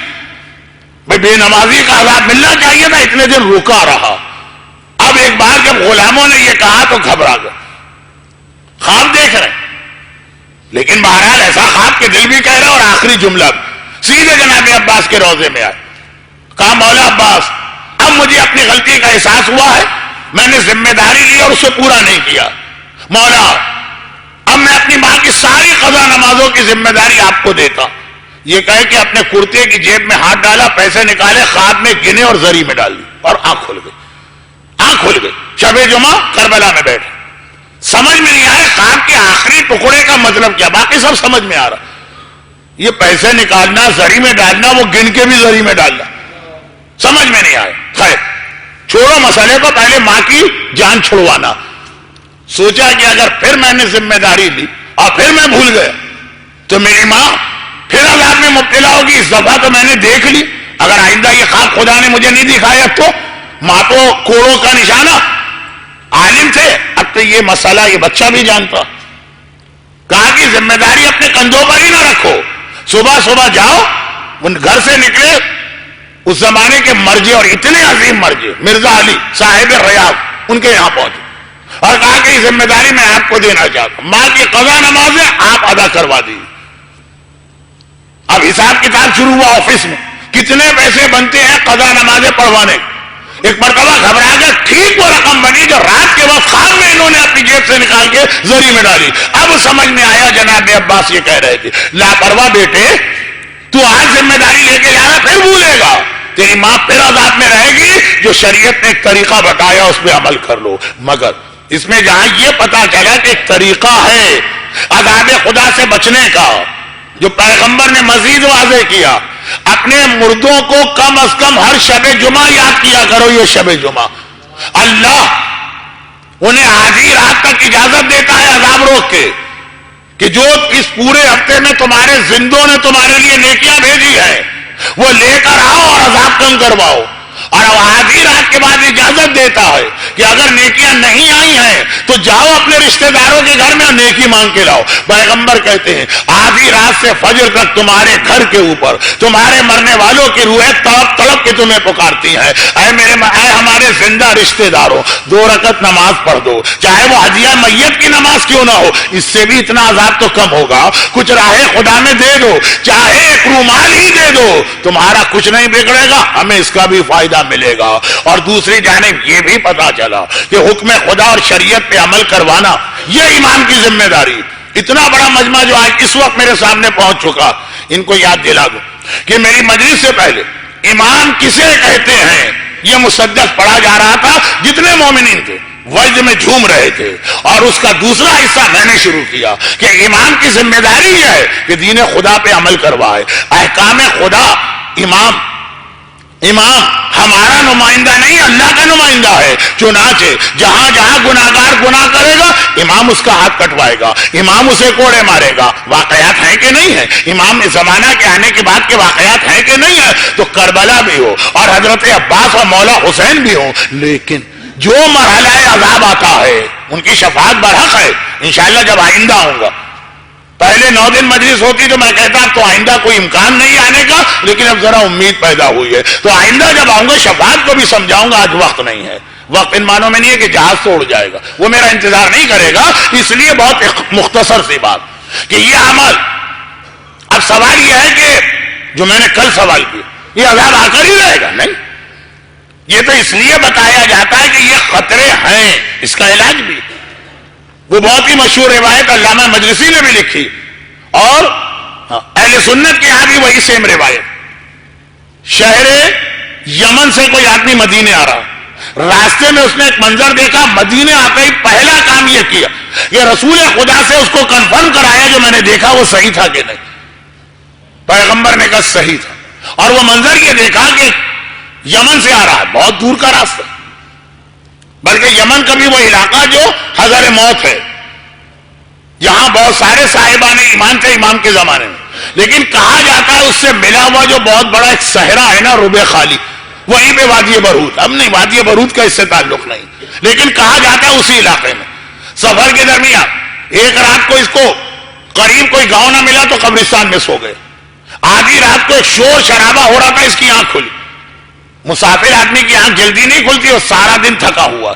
بھائی بے نمازی کا عذاب ملنا چاہیے تھا، اتنے دن رکا رہا۔ اب ایک بار جب غلاموں نے یہ کہا تو گھبرا گئے، خواب دیکھ رہے لیکن بہرحال ایسا خواب کہ دل بھی کہہ رہا اور آخری جملہ بھی۔ سیدھے جناب عباس کے روضے میں آئے، کہا مولا عباس اب مجھے اپنی غلطی کا احساس ہوا ہے، میں نے ذمہ داری لی اور اسے پورا نہیں کیا، مولا اب میں اپنی ماں کی ساری قضا نمازوں کی ذمہ داری آپ کو دیتا ہوں۔ یہ کہے کہ اپنے کرتے کی جیب میں ہاتھ ڈالا، پیسے نکالے، خواب میں گنے اور زری میں ڈال دی، اور آنکھ کھل گئی، آنکھ کھل گئی۔ شب جمعہ کربلا میں بیٹھے، سمجھ میں نہیں آیا خواب کے آخری ٹکڑے کا مطلب کیا، باقی سب سمجھ میں آ رہا، یہ پیسے نکالنا، زری میں ڈالنا، وہ گن کے بھی زری میں ڈالنا، سمجھ میں نہیں آیا۔ خیر چھوڑو مسئلے کو، پہلے ماں کی جان چھڑوانا۔ سوچا کہ اگر پھر میں نے ذمہ داری لی اور پھر میں بھول گیا تو میری ماں پھر عذاب میں مبتلا ہوگی، اس دفعہ تو میں نے دیکھ لی، اگر آئندہ یہ خواب خدا نے مجھے نہیں دکھایا تو ماں تو کوڑوں کا نشانہ، عالم تھے، اب تو یہ مسئلہ یہ بچہ بھی جانتا۔ کہا کہ ذمہ داری اپنے کندھوں پر ہی نہ رکھو، صبح صبح جاؤ، ان گھر سے نکلے اس زمانے کے مرجے اور اتنے عظیم مرجے مرزا علی صاحب ریاض ان کے یہاں پہنچے اور کہا کہ یہ ذمہ داری میں آپ کو دینا چاہتا ہوں، ماں کی قضا نمازیں آپ ادا کروا دیجیے۔ اب حساب کتاب شروع ہوا آفس میں، کتنے پیسے بنتے ہیں قضا نمازیں پڑھوانے۔ ایک مرتبہ گھبرا کر ٹھیک وہ رقم بنی جو رات کے وقت خواب میں انہوں نے اپنی جیب سے نکال کے زری میں ڈالی۔ اب سمجھ میں آیا، جناب عباس یہ کہہ رہے تھے لاپرواہ بیٹے، تو آج ذمہ داری لے کے جانا پھر بھولے گا، تیری ماں پھر عذاب میں رہے گی، جو شریعت نے ایک طریقہ بتایا اس پہ عمل کر لو۔ مگر اس میں جہاں یہ پتا چلا کہ ایک طریقہ ہے عذاب خدا سے بچنے کا جو پیغمبر نے مزید واضح کیا، اپنے مردوں کو کم از کم ہر شب جمعہ یاد کیا کرو. یہ شب جمعہ اللہ انہیں آدھی رات تک اجازت دیتا ہے عذاب روک کے کہ جو اس پورے ہفتے میں تمہارے زندوں نے تمہارے لیے نیکیاں بھیجی ہے وہ لے کر آؤ اور عذاب کم کرواؤ. اور آدھی رات کے بعد اجازت دیتا ہے کہ اگر نیکیاں نہیں آئی ہیں تو جاؤ اپنے رشتہ داروں کے گھر میں اور نیکی مانگ کے لاؤ. پیغمبر کہتے ہیں آدھی رات سے فجر تک تمہارے گھر کے اوپر تمہارے مرنے والوں کی روحیں تڑپ تڑپ کے تمہیں پکارتی ہیں، اے ہمارے زندہ رشتہ داروں 2 رکعت نماز پڑھ دو، چاہے وہ ہدیہ میت کی نماز کیوں نہ ہو، اس سے بھی اتنا عذاب تو کم ہوگا. کچھ راہ خدا میں دے دو، چاہے ایک رومال ہی دے دو، تمہارا کچھ نہیں بگڑے گا، ہمیں اس کا بھی فائدہ ملے گا. اور دوسری جانب یہ بھی پتا چلا کہ حکم خدا اور شریعت پہ عمل کروانا یہ امام کی ذمہ داری. اتنا بڑا مجمع جو آج اس وقت میرے سامنے پہنچ چکا، ان کو یاد دلا دو کہ میری مجلس سے پہلے امام کسے کہتے ہیں یہ مصدق پڑھا جا رہا تھا. جتنے مومنین تھے وجد میں جھوم رہے تھے. اور اس کا دوسرا حصہ میں نے شروع کیا کہ امام کی ذمہ داری یہ ہے کہ دین خدا پہ عمل کروائے، احکام خدا. امام ہمارا نمائندہ نہیں، اللہ کا نمائندہ ہے. چنانچہ جہاں جہاں گناہگار گناہ کرے گا امام اس کا ہاتھ کٹوائے گا، امام اسے کوڑے مارے گا. واقعات ہیں کہ نہیں ہے؟ امام زمانہ کے آنے کے بعد کے واقعات ہیں کہ نہیں ہے؟ تو کربلا بھی ہو اور حضرت عباس اور مولا حسین بھی ہو، لیکن جو مرحلہ عذاب آتا ہے ان کی شفاعت برحق ہے. انشاءاللہ جب آئندہ آؤں گا، پہلے 9 دن مجلس ہوتی تو میں کہتا اب تو آئندہ کوئی امکان نہیں آنے کا، لیکن اب ذرا امید پیدا ہوئی ہے تو آئندہ جب آؤں گا شفاعت کو بھی سمجھاؤں گا. آج وقت نہیں ہے، وقت ان معنوں میں نہیں ہے کہ جہاز سے اڑ جائے گا، وہ میرا انتظار نہیں کرے گا. اس لیے بہت مختصر سی بات کہ یہ عمل، اب سوال یہ ہے کہ جو میں نے کل سوال کیا یہ عذاب آ کر ہی رہے گا؟ نہیں، یہ تو اس لیے بتایا جاتا ہے کہ یہ خطرے ہیں، اس کا علاج بھی. وہ بہت ہی مشہور روایت علامہ مجلسی نے بھی لکھی اور اہل سنت کے یہاں بھی وہی سیم روایت. شہر یمن سے کوئی آدمی مدینے آ رہا، راستے میں اس نے ایک منظر دیکھا، مدینے آتے ہی پہلا کام یہ کیا کہ رسول خدا سے اس کو کنفرم کرایا جو میں نے دیکھا وہ صحیح تھا کہ نہیں. پیغمبر نے کہا صحیح تھا. اور وہ منظر یہ دیکھا کہ یمن سے آ رہا ہے، بہت دور کا راستہ، بلکہ یمن کا بھی وہ علاقہ جو حضر موت ہے، یہاں بہت سارے صاحبان ایمان تھے امام کے زمانے میں. لیکن کہا جاتا ہے اس سے ملا ہوا جو بہت بڑا ایک صحرا ہے نا ربع خالی، وہیں پہ وادی برود. اب نہیں، وادی برود کا اس سے تعلق نہیں، لیکن کہا جاتا ہے اسی علاقے میں. سفر کے درمیان ایک رات کو اس کو قریب کوئی گاؤں نہ ملا تو قبرستان میں سو گئے. آدھی رات کو ایک شور شرابہ ہو رہا تھا، اس کی آنکھ کھلی. مسافر آدمی کی آنکھ جلدی نہیں کھلتی، وہ سارا دن تھکا ہوا،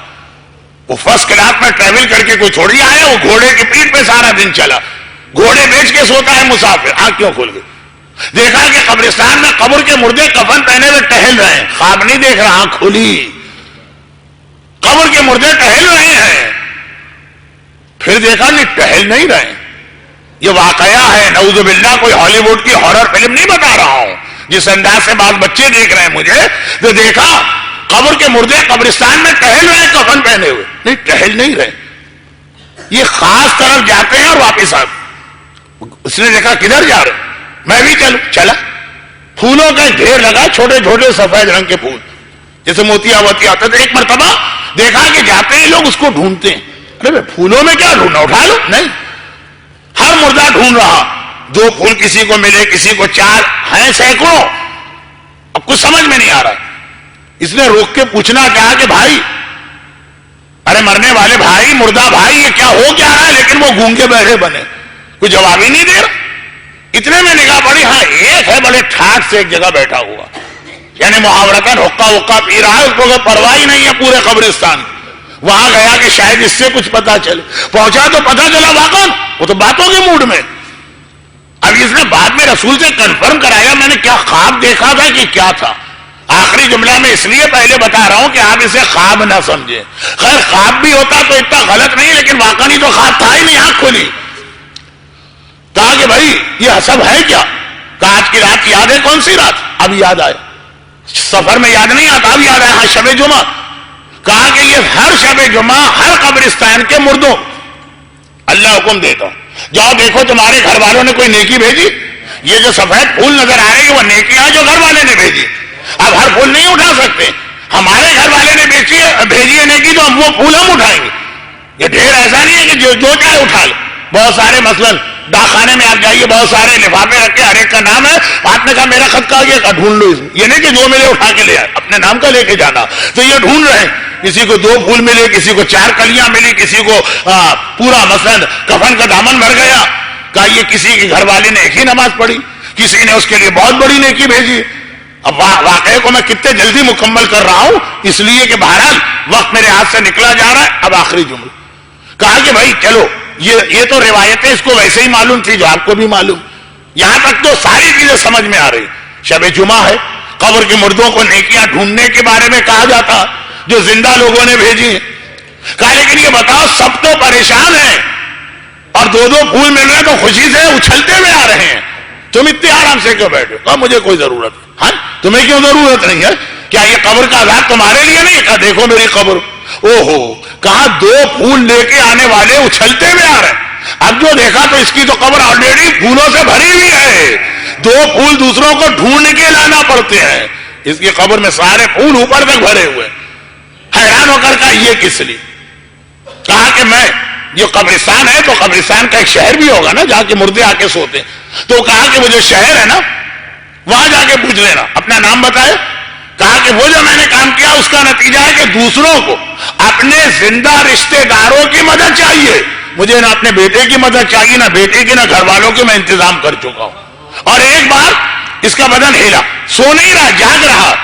وہ فرسٹ کلاس میں ٹریول کر کے کوئی تھوڑی آیا، وہ گھوڑے کی پیٹھ پہ سارا دن چلا، گھوڑے بیچ کے سوتا ہے مسافر. آنکھ کیوں کھل گئی؟ دیکھا کہ قبرستان میں قبر کے مردے کفن پہنے ہوئے ٹہل رہے ہیں. خواب نہیں دیکھ رہا، آنکھ کھلی، قبر کے مردے ٹہل رہے ہیں. پھر دیکھا نہیں، ٹہل نہیں رہے. یہ واقعہ ہے، نعوذ باللہ، کوئی ہالی ووڈ کی ہارر فلم نہیں بتا رہا ہوں جس انداز سے بعض بچے دیکھ رہے ہیں مجھے. تو دیکھا قبر کے مردے قبرستان میں ٹہل رہے ہیں کفن پہنے ہوئے. نہیں، ٹہل نہیں رہے، یہ خاص طرف جاتے ہیں اور واپس آتے. اس نے دیکھا کدھر جا رہے، میں بھی چلوں. چلا، پھولوں کا ڈھیر لگا، چھوٹے چھوٹے سفید رنگ کے پھول جیسے موتیا ووتیا آتے تھے. ایک مرتبہ دیکھا کہ جاتے ہیں لوگ اس کو ڈھونڈتے ہیں. ارے پھولوں میں کیا ڈھونڈنا، اٹھا لو. نہیں، ہر مردہ ڈھونڈ رہا. 2 پھول کسی کو ملے، کسی کو 4، ہیں سینکڑوں. اب کچھ سمجھ میں نہیں آ رہا. اس نے روک کے پوچھنا کہا کہ بھائی، ارے مرنے والے بھائی، مردہ بھائی، یہ کیا ہو کیا رہا ہے؟ لیکن وہ گونگے بہرے بنے، کوئی جواب ہی نہیں دے رہا. اتنے میں نگاہ پڑی، ہاں ایک ہے بڑے ٹھاٹ سے ایک جگہ بیٹھا ہوا، یعنی محاورتاً حقہ وقہ پی رہا ہے، اس کو پرواہ ہی نہیں ہے پورے قبرستان. وہاں گیا کہ شاید اس سے کچھ پتا چلے. پہنچا تو پتا چلا واقعا وہ تو باتوں کے موڈ میں. اب اس نے بعد میں رسول سے کنفرم کرایا میں نے کیا خواب دیکھا تھا کہ کیا تھا. آخری جملہ میں اس لیے پہلے بتا رہا ہوں کہ آپ اسے خواب نہ سمجھیں. خیر خواب بھی ہوتا تو اتنا غلط نہیں، لیکن واقعی تو خواب تھا ہی نہیں. آنکھ کھلی، کہا کہ بھائی یہ سب ہے کیا؟ کہا آج کی رات یاد ہے. کون سی رات؟ اب یاد آئے. سفر میں یاد نہیں آتا، اب یاد آیا. ہاں شب جمعہ. کہا کہ یہ ہر شب جمعہ ہر قبرستان کے مردوں اللہ حکم دیتا ہوں جاؤ دیکھو تمہارے گھر والوں نے کوئی نیکی بھیجی. یہ جو سفید پھول نظر آ رہے ہیں وہ نیکیاں جو گھر والے نے بھیجی. اب ہر پھول نہیں اٹھا سکتے, ہمارے گھر والے نے بھیجی ہے نیکی تو ہم وہ پھول ہم اٹھائیں گے. یہ ڈھیر ایسا نہیں ہے کہ جو چاہے اٹھا لے. بہت سارے مثلاً ڈاک خانے میں آپ جائیے, بہت سارے لفافے رکھے, ہر ایک کا نام ہے. آپ نے کہا میرا خط کہا گیا, ڈھونڈ لو اس میں. یہ نہیں کہ جو ملے اٹھا کے لے آئے, اپنے نام کا لے کے جانا. تو یہ ڈھونڈ رہے ہیں, کسی کو 2 پھول ملے, کسی کو 4 کلیاں ملی, کسی کو پورا مثلاً کفن کا دامن بھر گیا. کہا یہ کسی کے گھر والے نے ایک ہی نماز پڑھی, کسی نے اس کے لیے بہت بڑی نیکی بھیجی. اب واقعے کو میں کتنے جلدی مکمل کر رہا ہوں اس لیے کہ بہرحال وقت میرے ہاتھ سے نکلا جا رہا ہے. اب آخری جملہ کہا کہ بھائی چلو یہ تو روایتیں اس کو ویسے ہی معلوم تھی جو آپ کو بھی معلوم, یہاں تک تو ساری چیزیں سمجھ میں آ رہی. شب جمعہ ہے, قبر کے مردوں کو نیکیاں ڈھونڈنے کے بارے میں کہا جاتا جو زندہ لوگوں نے بھیجی ہیں. کہا لیکن یہ بتاؤ سب تو پریشان ہیں اور 2 پھول مل رہے ہیں تو خوشی سے اچھلتے ہوئے آ رہے ہیں, تم اتنے آرام سے کیوں بیٹھے؟ کہا مجھے کوئی ضرورت نہیں. ہاں تمہیں کیوں ضرورت نہیں ہے؟ کیا یہ قبر کا عذاب تمہارے لیے نہیں؟ کہا دیکھو میری قبر. اوہو, کہا 2 پھول لے کے آنے والے اچھلتے ہوئے آ رہے ہیں. اب جو دیکھا تو اس کی تو قبر آلریڈی پھولوں سے بھری ہوئی ہے, 2 پھول دوسروں کو ڈھونڈ کے لانا پڑتے ہیں. اس کی قبر میں سارے پھول اوپر تک بھرے ہوئے. حیران ہو کر کہا یہ کس لیے؟ کہا کہ میں یہ قبرستان ہے تو قبرستان کا ایک شہر بھی ہوگا نا جہاں کے مردے آ کے سوتے. تو کہا کہ وہ جو شہر ہے نا وہاں جا کے پوچھ لینا. اپنا نام بتایا. کہا کہ وہ جو میں نے کام کیا اس کا نتیجہ ہے کہ دوسروں کو اپنے زندہ رشتے داروں کی مدد چاہیے. مجھے نہ اپنے بیٹے کی مدد چاہیے, نہ بیٹے کی, نہ گھر والوں کی. میں انتظام کر چکا ہوں. اور ایک بار اس کا بدن ہلا, سو نہیں رہا, جاگ رہا,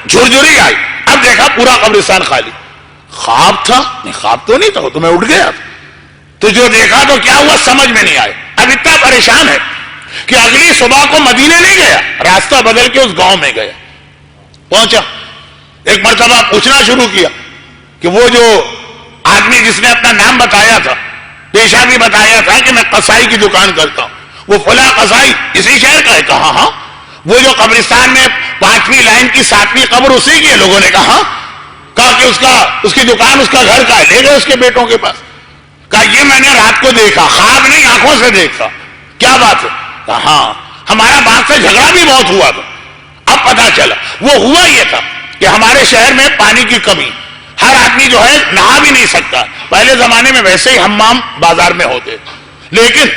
جھرجھری آئی. اب دیکھا پورا قبرستان خالی. خواب تھا؟ نہیں خواب تو نہیں تھا, تو میں اٹھ گیا. تو جو دیکھا تو کیا ہوا سمجھ میں نہیں آئے. اب اتنا پریشان ہے کہ اگلی صبح کو مدینے نہیں گیا, راستہ بدل کے اس گاؤں میں گیا. پہنچا, ایک مرتبہ پوچھنا شروع کیا کہ وہ جو آدمی جس نے اپنا نام بتایا تھا, پیشہ بھی بتایا تھا کہ میں قصائی کی دکان کرتا ہوں, وہ فلاں قصائی اسی شہر کا ہے؟ کہا ہاں. وہ جو قبرستان میں 5ویں لائن کی 7ویں قبر اسی کی ہے؟ لوگوں نے کہا. کہا کہ اس کی دکان اس کا گھر کا ہے. لے گئے اس کے بیٹوں کے پاس. کہا یہ میں نے رات کو دیکھا, خواب نہیں آنکھوں سے دیکھا. کیا بات ہے؟ کہا ہاں ہمارا باپ سے جھگڑا بھی بہت ہوا تھا. اب پتا چلا وہ ہوا یہ تھا کہ ہمارے شہر میں پانی کی کمی, ہر آدمی جو ہے نہا بھی نہیں سکتا. پہلے زمانے میں ویسے ہی حمام بازار میں ہوتے, لیکن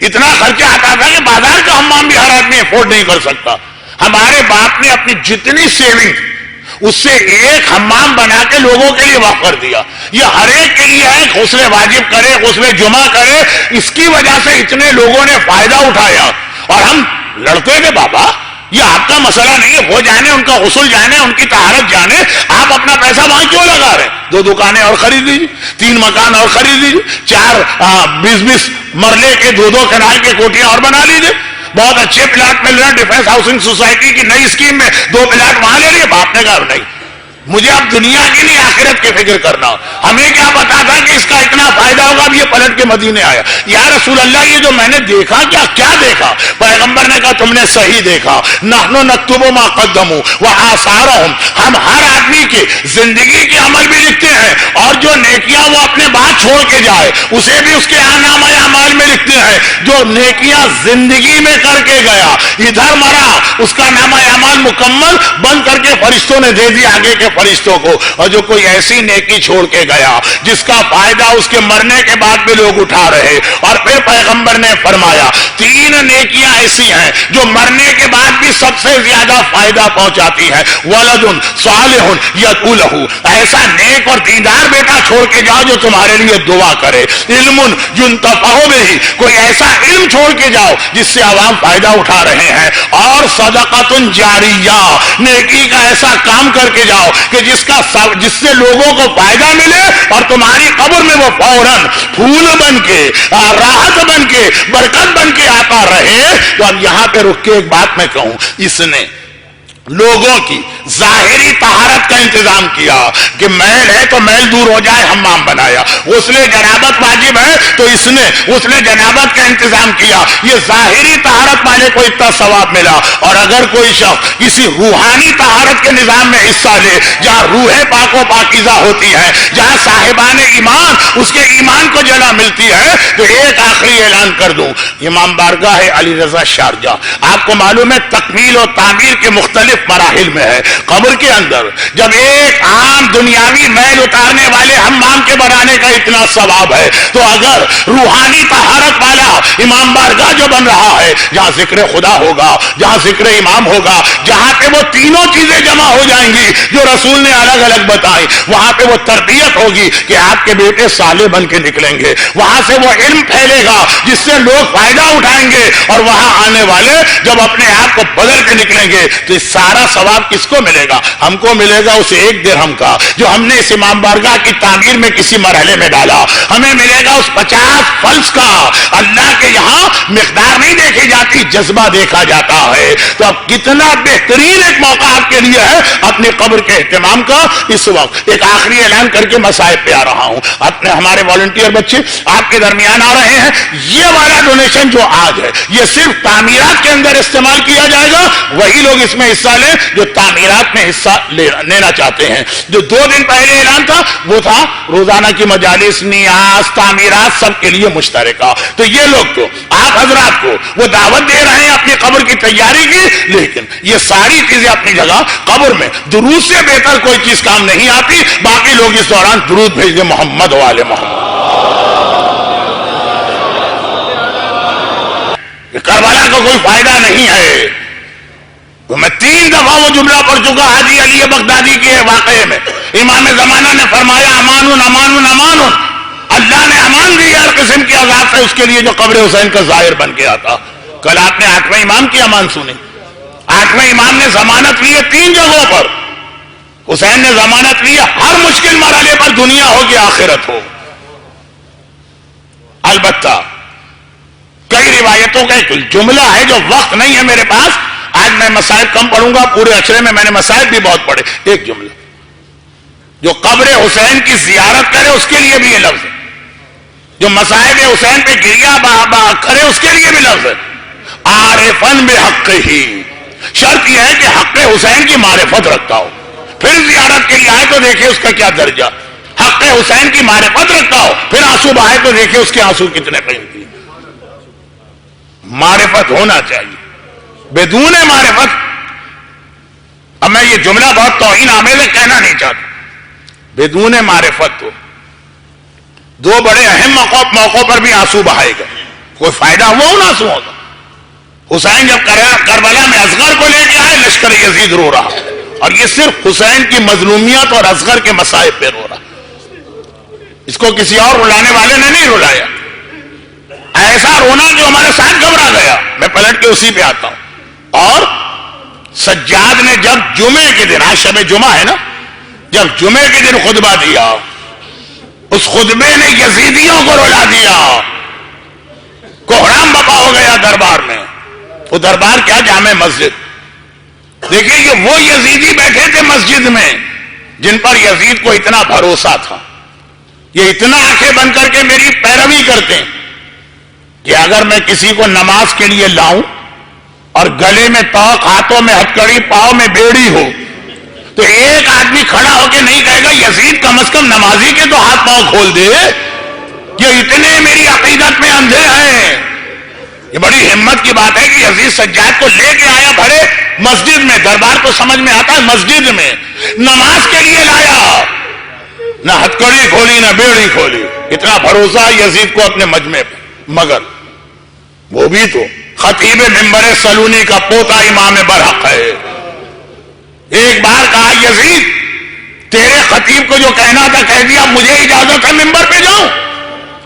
اتنا خرچہ آتا تھا کہ بازار کا حمام بھی ہر آدمی افورڈ نہیں کر سکتا. ہمارے باپ نے اپنی جتنی سیونگ اس سے ایک حمام بنا کے لوگوں کے لیے وقف کر دیا. یہ ہر ایک کے لیے ہے, غسل واجب کرے, غسل جمعہ کرے. اس کی وجہ سے اتنے لوگوں نے فائدہ اٹھایا. اور ہم لڑتے تھے, بابا یہ آپ کا مسئلہ نہیں ہے, وہ جانے, ان کا غسل جانے, ان کی طہارت جانے, آپ اپنا پیسہ وہاں کیوں لگا رہے؟ 2 دکانیں اور خرید لیجیے, 3 مکان اور خرید لیجیے, 4 20 مرلے کے 2 کنال کے کوٹیاں اور بنا لیجیے. بہت اچھے پلاٹ مل رہے ہیں, ڈیفنس ہاؤسنگ سوسائٹی کی نئی اسکیم میں 2 پلاٹ وہاں لے لیے. باپ نے کہا نہیں, مجھے اب دنیا کی نہیں آخرت کی فکر کرنا. ہمیں کیا پتا تھا کہ اس کا اتنا فائدہ ہوگا. اب یہ پلٹ کے مدینے آیا. یا رسول اللہ یہ جو میں نے دیکھا کیا دیکھا؟ پیغمبر نے کہا تم نے صحیح دیکھا. نحن نکتب ما قدموا وآثارهم, ہم ہر آدمی کی زندگی کے عمل بھی لکھتے ہیں, اور جو نیکیاں وہ اپنے بعد چھوڑ کے جائے اسے بھی اس کے نامہ اعمال میں لکھتے ہیں. جو نیکیاں زندگی میں کر کے گیا, ادھر مرا, اس کا نامہ اعمال مکمل بند کر کے فرشتوں نے دے دیا آگے کے فرشتوں کو. اور جو کوئی ایسی نیکی چھوڑ کے گیا جس کا فائدہ اس کے مرنے کے بعد بھی لوگ اٹھا رہے. اور پھر پیغمبر نے فرمایا 3 نیکیاں ایسی ہیں جو مرنے کے بعد بھی سب سے زیادہ فائدہ پہنچاتی ہیں. ولد صالح یدعو لہ, ایسا نیک اور دیندار بیٹا چھوڑ کے جاؤ جو تمہارے لیے دعا کرے. علم ینتفع بہ, کوئی ایسا علم چھوڑ کے جاؤ جس سے عوام فائدہ اٹھا رہے ہیں. اور صدقۃ جاریہ, نیکی کا ایسا کام کر کے جاؤ کہ جس سے لوگوں کو فائدہ ملے اور تمہاری قبر میں وہ فوراً پھول بن کے, راحت بن کے, برکت بن کے آتا رہے. تو اب یہاں پہ رک کے ایک بات میں کہوں, اس نے لوگوں کی ظاہری طہارت کا انتظام کیا کہ میل ہے تو میل دور ہو جائے، حمام بنایا، غسل جنابت واجب ہے تو اس نے غسل جنابت کا انتظام کیا، یہ ظاہری طہارت والے کو اتنا ثواب ملا۔ اور اگر کوئی شخص کسی روحانی طہارت کے نظام میں حصہ لے، جہاں روح پاک و پاکیزہ ہوتی ہے، جہاں صاحبان ایمان اس کے ایمان کو جگہ ملتی ہے، تو ایک آخری اعلان کر دوں، امام بارگاہ علی رضا شارجہ، آپ کو معلوم ہے تکمیل و تعمیر کے مختلف مراحل میں ہے۔ قبر کے اندر جب ایک عام دنیاوی میل اتارنے والے حمام کے بنانے کا اتنا ثواب ہے، تو اگر روحانی طہارت والا امام بارگاہ جو بن رہا ہے، جہاں ذکر خدا ہوگا، جہاں ذکر امام ہوگا، جہاں پہ وہ تینوں چیزیں جمع ہو جائیں گی جو رسول نے الگ الگ بتائی، وہاں پہ وہ تربیت ہوگی کہ آپ کے بیٹے صالح بن کے نکلیں گے، وہاں سے وہ علم پھیلے گا جس سے لوگ فائدہ اٹھائیں گے، اور وہاں آنے والے جب اپنے آپ کو بدل کے نکلیں گے تو اس سارا ثواب کس کو ملے گا؟ ہم کو ملے گا اس 1 درہم کا جو ہم نے اس امام بارگاہ کی تعمیر میں کسی مرحلے میں ڈالا، ہمیں ملے گا اس 50 فلس کا۔ اللہ کے یہاں مقدار نہیں دیکھی جاتی، جذبہ دیکھا جاتا ہے۔ تو اب کتنا بہترین ایک موقع آپ کے لیے ہے اپنی قبر کے اہتمام کا۔ اس وقت ایک آخری اعلان کر کے مصائب پہ آ رہا ہوں، اپنے ہمارے والنٹیئر بچے آپ کے درمیان آ رہے ہیں، یہ والا ڈونیشن جو آج ہے یہ صرف تعمیرات کے اندر استعمال کیا جائے گا، وہی لوگ اس میں حصہ لیں جو تعمیرات میں حصہ لینا چاہتے ہیں۔ جو 2 دن پہلے اعلان تھا وہ تھا روزانہ کی مجالس، نیاز، تعمیرات سب کے لیے مشترکہ، تو یہ لوگ تو آپ حضرات کو وہ دعوت دے رہے ہیں اپنی قبر کی تیاری کی، لیکن یہ ساری چیزیں اپنی جگہ، قبر میں درود سے بہتر کوئی چیز کام نہیں آتی، باقی لوگ اس دوران درود بھیج دیں محمد والے محمد۔ کربلا کا کوئی فائدہ نہیں ہے، تو میں 3 دفعہ وہ جملہ پڑھ چکا حاجی علی بغدادی کے واقعے میں، امام زمانہ نے فرمایا امان امان امان، اللہ نے امان دی ہر قسم کی عذاب سے اس کے لیے جو قبر حسین کا ظاہر بن کے آتا۔ کل آپ نے 8ویں امام کی امان سنی، 8ویں امام نے ضمانت لی ہے 3 جگہوں پر، حسین نے ضمانت لی ہے ہر مشکل مرحلے پر دنیا ہو کہ آخرت ہو۔ البتہ کئی روایتوں کا ایک جملہ ہے جو وقت نہیں ہے میرے پاس، آج میں مصائب کم پڑھوں گا، پورے اشرے میں نے مصائب بھی بہت پڑھے، ایک جملہ جو قبر حسین کی زیارت کرے اس کے لیے بھی یہ لفظ ہے، جو مصائب حسین پہ گریا کرے اس کے لیے بھی لفظ ہے، عارفن بحق ہی، شرط یہ ہے کہ حق حسین کی معرفت رکھتا ہو، پھر زیارت کے لیے آئے تو دیکھیں اس کا کیا درجہ، حق حسین کی معرفت رکھتا ہو، پھر آنسو بہائے تو دیکھیں اس کے آنسو کتنے قیمتی۔ معرفت ہونا چاہیے، بدون معرفت، اب میں یہ جملہ بہت توہین آمیز ہے کہنا نہیں چاہتا، بدون معرفت ہو 2 بڑے اہم موقعوں پر بھی آنسو بہائے گئے، کوئی فائدہ ہوا ان آنسوؤں کا؟ حسین جب کربلا میں اصغر کو لے کے آئے لشکر یزید رو رہا، اور یہ صرف حسین کی مظلومیت اور اصغر کے مصائب پہ رو رہا، اس کو کسی اور رلانے والے نے نہیں رلایا، ایسا رونا جو ہمارے ساتھ گھبرا گیا۔ میں پلٹ کے اسی پہ آتا ہوں، اور سجاد نے جب جمعے کے دن، آج شب جمعہ ہے نا، جب جمعے کے دن خطبہ دیا، اس خطبے نے یزیدیوں کو رلا دیا، کوہرام بپا ہو گیا دربار میں۔ وہ دربار کیا، جامع مسجد، دیکھیے یہ وہ یزیدی بیٹھے تھے مسجد میں جن پر یزید کو اتنا بھروسہ تھا، یہ اتنا آنکھیں بند کر کے میری پیروی کرتے ہیں کہ اگر میں کسی کو نماز کے لیے لاؤں اور گلے میں توق، ہاتھوں میں ہتکڑی، پاؤں میں بیڑی ہو، تو ایک آدمی کھڑا ہو کے نہیں کہے گا یزید کم از کم نمازی کے تو ہاتھ پاؤں کھول دے، یہ اتنے میری عقیدت میں اندھے ہیں۔ یہ بڑی ہمت کی بات ہے کہ یزید سجاد کو لے کے آیا بھرے مسجد میں، دربار کو سمجھ میں آتا ہے، مسجد میں نماز کے لیے لایا، نہ ہتکڑی کھولی نہ بیڑی کھولی، اتنا بھروسہ یزید کو اپنے مجمع پہ۔ مگر وہ بھی تو خطیب منبر سلونی کا پوتا امام برحق ہے، ایک بار کہا یزید تیرے خطیب کو جو کہنا تھا کہہ دیا، مجھے اجازت ہے ممبر پہ جاؤں؟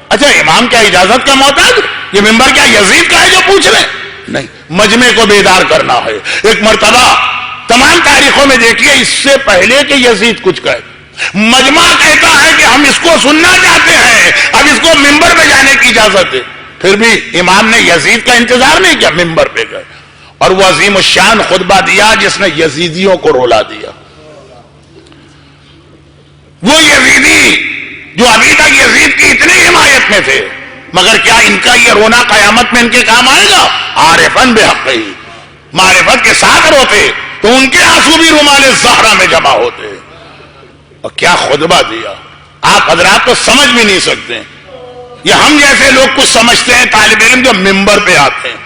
اچھا امام کیا اجازت کا محتاج؟ یہ ممبر کیا یزید کا ہے جو پوچھ لیں؟ نہیں، مجمع کو بیدار کرنا ہے۔ ایک مرتبہ تمام تاریخوں میں دیکھیے اس سے پہلے کہ یزید کچھ کہے، مجمع کہتا ہے کہ ہم اس کو سننا چاہتے ہیں، اب اس کو ممبر پہ جانے کی اجازت ہے، پھر بھی امام نے یزید کا انتظار نہیں کیا، ممبر پہ گئے اور وہ عظیم الشان خطبہ دیا جس نے یزیدیوں کو رولا دیا. وہ یزیدی جو ابھی تک یزید کی اتنی حمایت میں تھے، مگر کیا ان کا یہ رونا قیامت میں ان کے کام آئے گا؟ عارفاً بحقہ، معرفت کے ساتھ روتے تو ان کے آنسو بھی رومال زہرا میں جمع ہوتے. اور کیا خطبہ دیا! آپ حضرات تو سمجھ بھی نہیں سکتے. یہ ہم جیسے لوگ کچھ سمجھتے ہیں، طالب علم جو ممبر پہ آتے ہیں،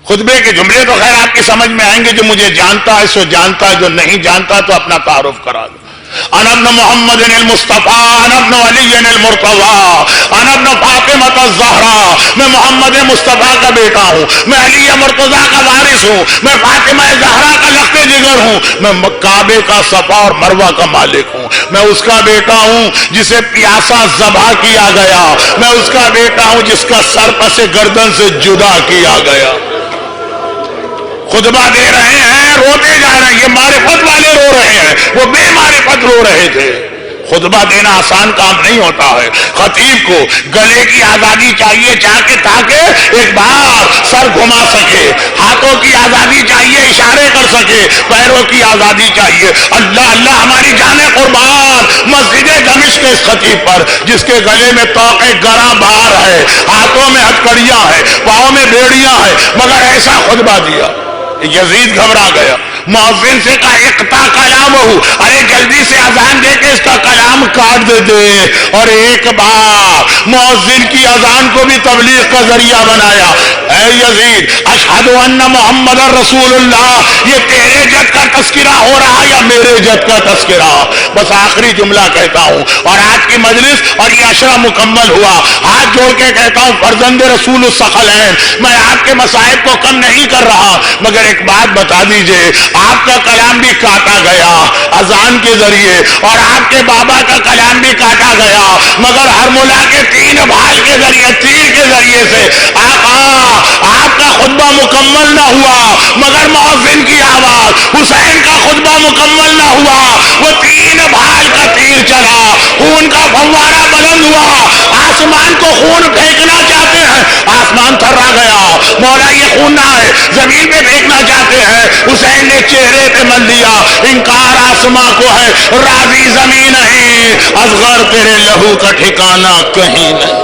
خطبے کے جملے تو خیر آپ کی سمجھ میں آئیں گے، جو مجھے جانتا ہے سو جانتا ہے، جو نہیں جانتا تو اپنا تعارف کرا دو. انا ابن محمد المصطفیٰ، انا ابن علی المرتضیٰ، انا ابن فاطمہ الزہرا. میں محمد مصطفیٰ کا بیٹا ہوں، میں علی مرتضیٰ کا وارث ہوں، میں فاطمہ زہرا کا لخت جگر ہوں، میں کعبے کا صفا اور مروہ کا مالک ہوں، میں اس کا بیٹا ہوں جسے پیاسا ذبح کیا گیا، میں اس کا بیٹا ہوں جس کا سر پس گردن سے جدا کیا گیا. خطبہ دے رہے ہیں، روتے جا رہے ہیں. یہ معرفت والے رو رہے ہیں، وہ بے معرفت رو رہے تھے. خطبہ دینا آسان کام نہیں ہوتا ہے. خطیب کو گلے کی آزادی چاہیے تاکہ ایک بار سر گھما سکے، ہاتھوں کی آزادی چاہیے اشارے کر سکے، پیروں کی آزادی چاہیے. اللہ اللہ ہماری جانیں قربان مسجد دمشق کے اس خطیب پر جس کے گلے میں طوق گراں بار ہے، ہاتھوں میں ہتھکڑیاں ہیں، پاؤں میں بیڑیاں ہیں، مگر ایسا خطبہ دیا. یزید گھبرا گیا، مؤذن سے کہا اقطع کلامہ، ارے جلدی سے اذان دے کے اس کا کلام کاٹ دے. اور ایک بار مؤذن کی اذان کو بھی تبلیغ کا ذریعہ بنایا. اے یزید، اشہد ان محمد رسول اللہ، یہ تیرے جد کا تذکرہ ہو رہا یا میرے جد کا تذکرہ؟ بس آخری جملہ کہتا ہوں اور آج کی مجلس اور یہ عشرہ مکمل ہوا. ہاتھ جوڑ کے کہتا ہوں فرزند رسول الثقلین، میں آپ کے مصائب کو کم نہیں کر رہا، مگر ایک بات بتا دیجئے، آپ کا کلام بھی کاٹا گیا اذان کے ذریعے اور آپ کے بابا کا کلام بھی کاٹا گیا، مگر ہرملا کے 3 بھائی کے ذریعے تیر کے ذریعے سے آپ کا خطبہ مکمل نہ ہوا، مگر مؤذن کی آواز. حسین کا خطبہ مکمل نہ ہوا، وہ 3 بھائی کا تیر چلا، خون کا فوارہ بلند ہوا، آسمان کو خون پھینکنا چاہتے ہیں، آسمان تھرا گیا. مولا یہ خون نہ ہے، زمین پہ پھینکنا چاہتے ہیں. حسین نے چہرے پہ مل لیا، انکار آسمان کو ہے، راضی زمین نہیں، اصغر تیرے لہو کا ٹھکانہ کہیں نہیں.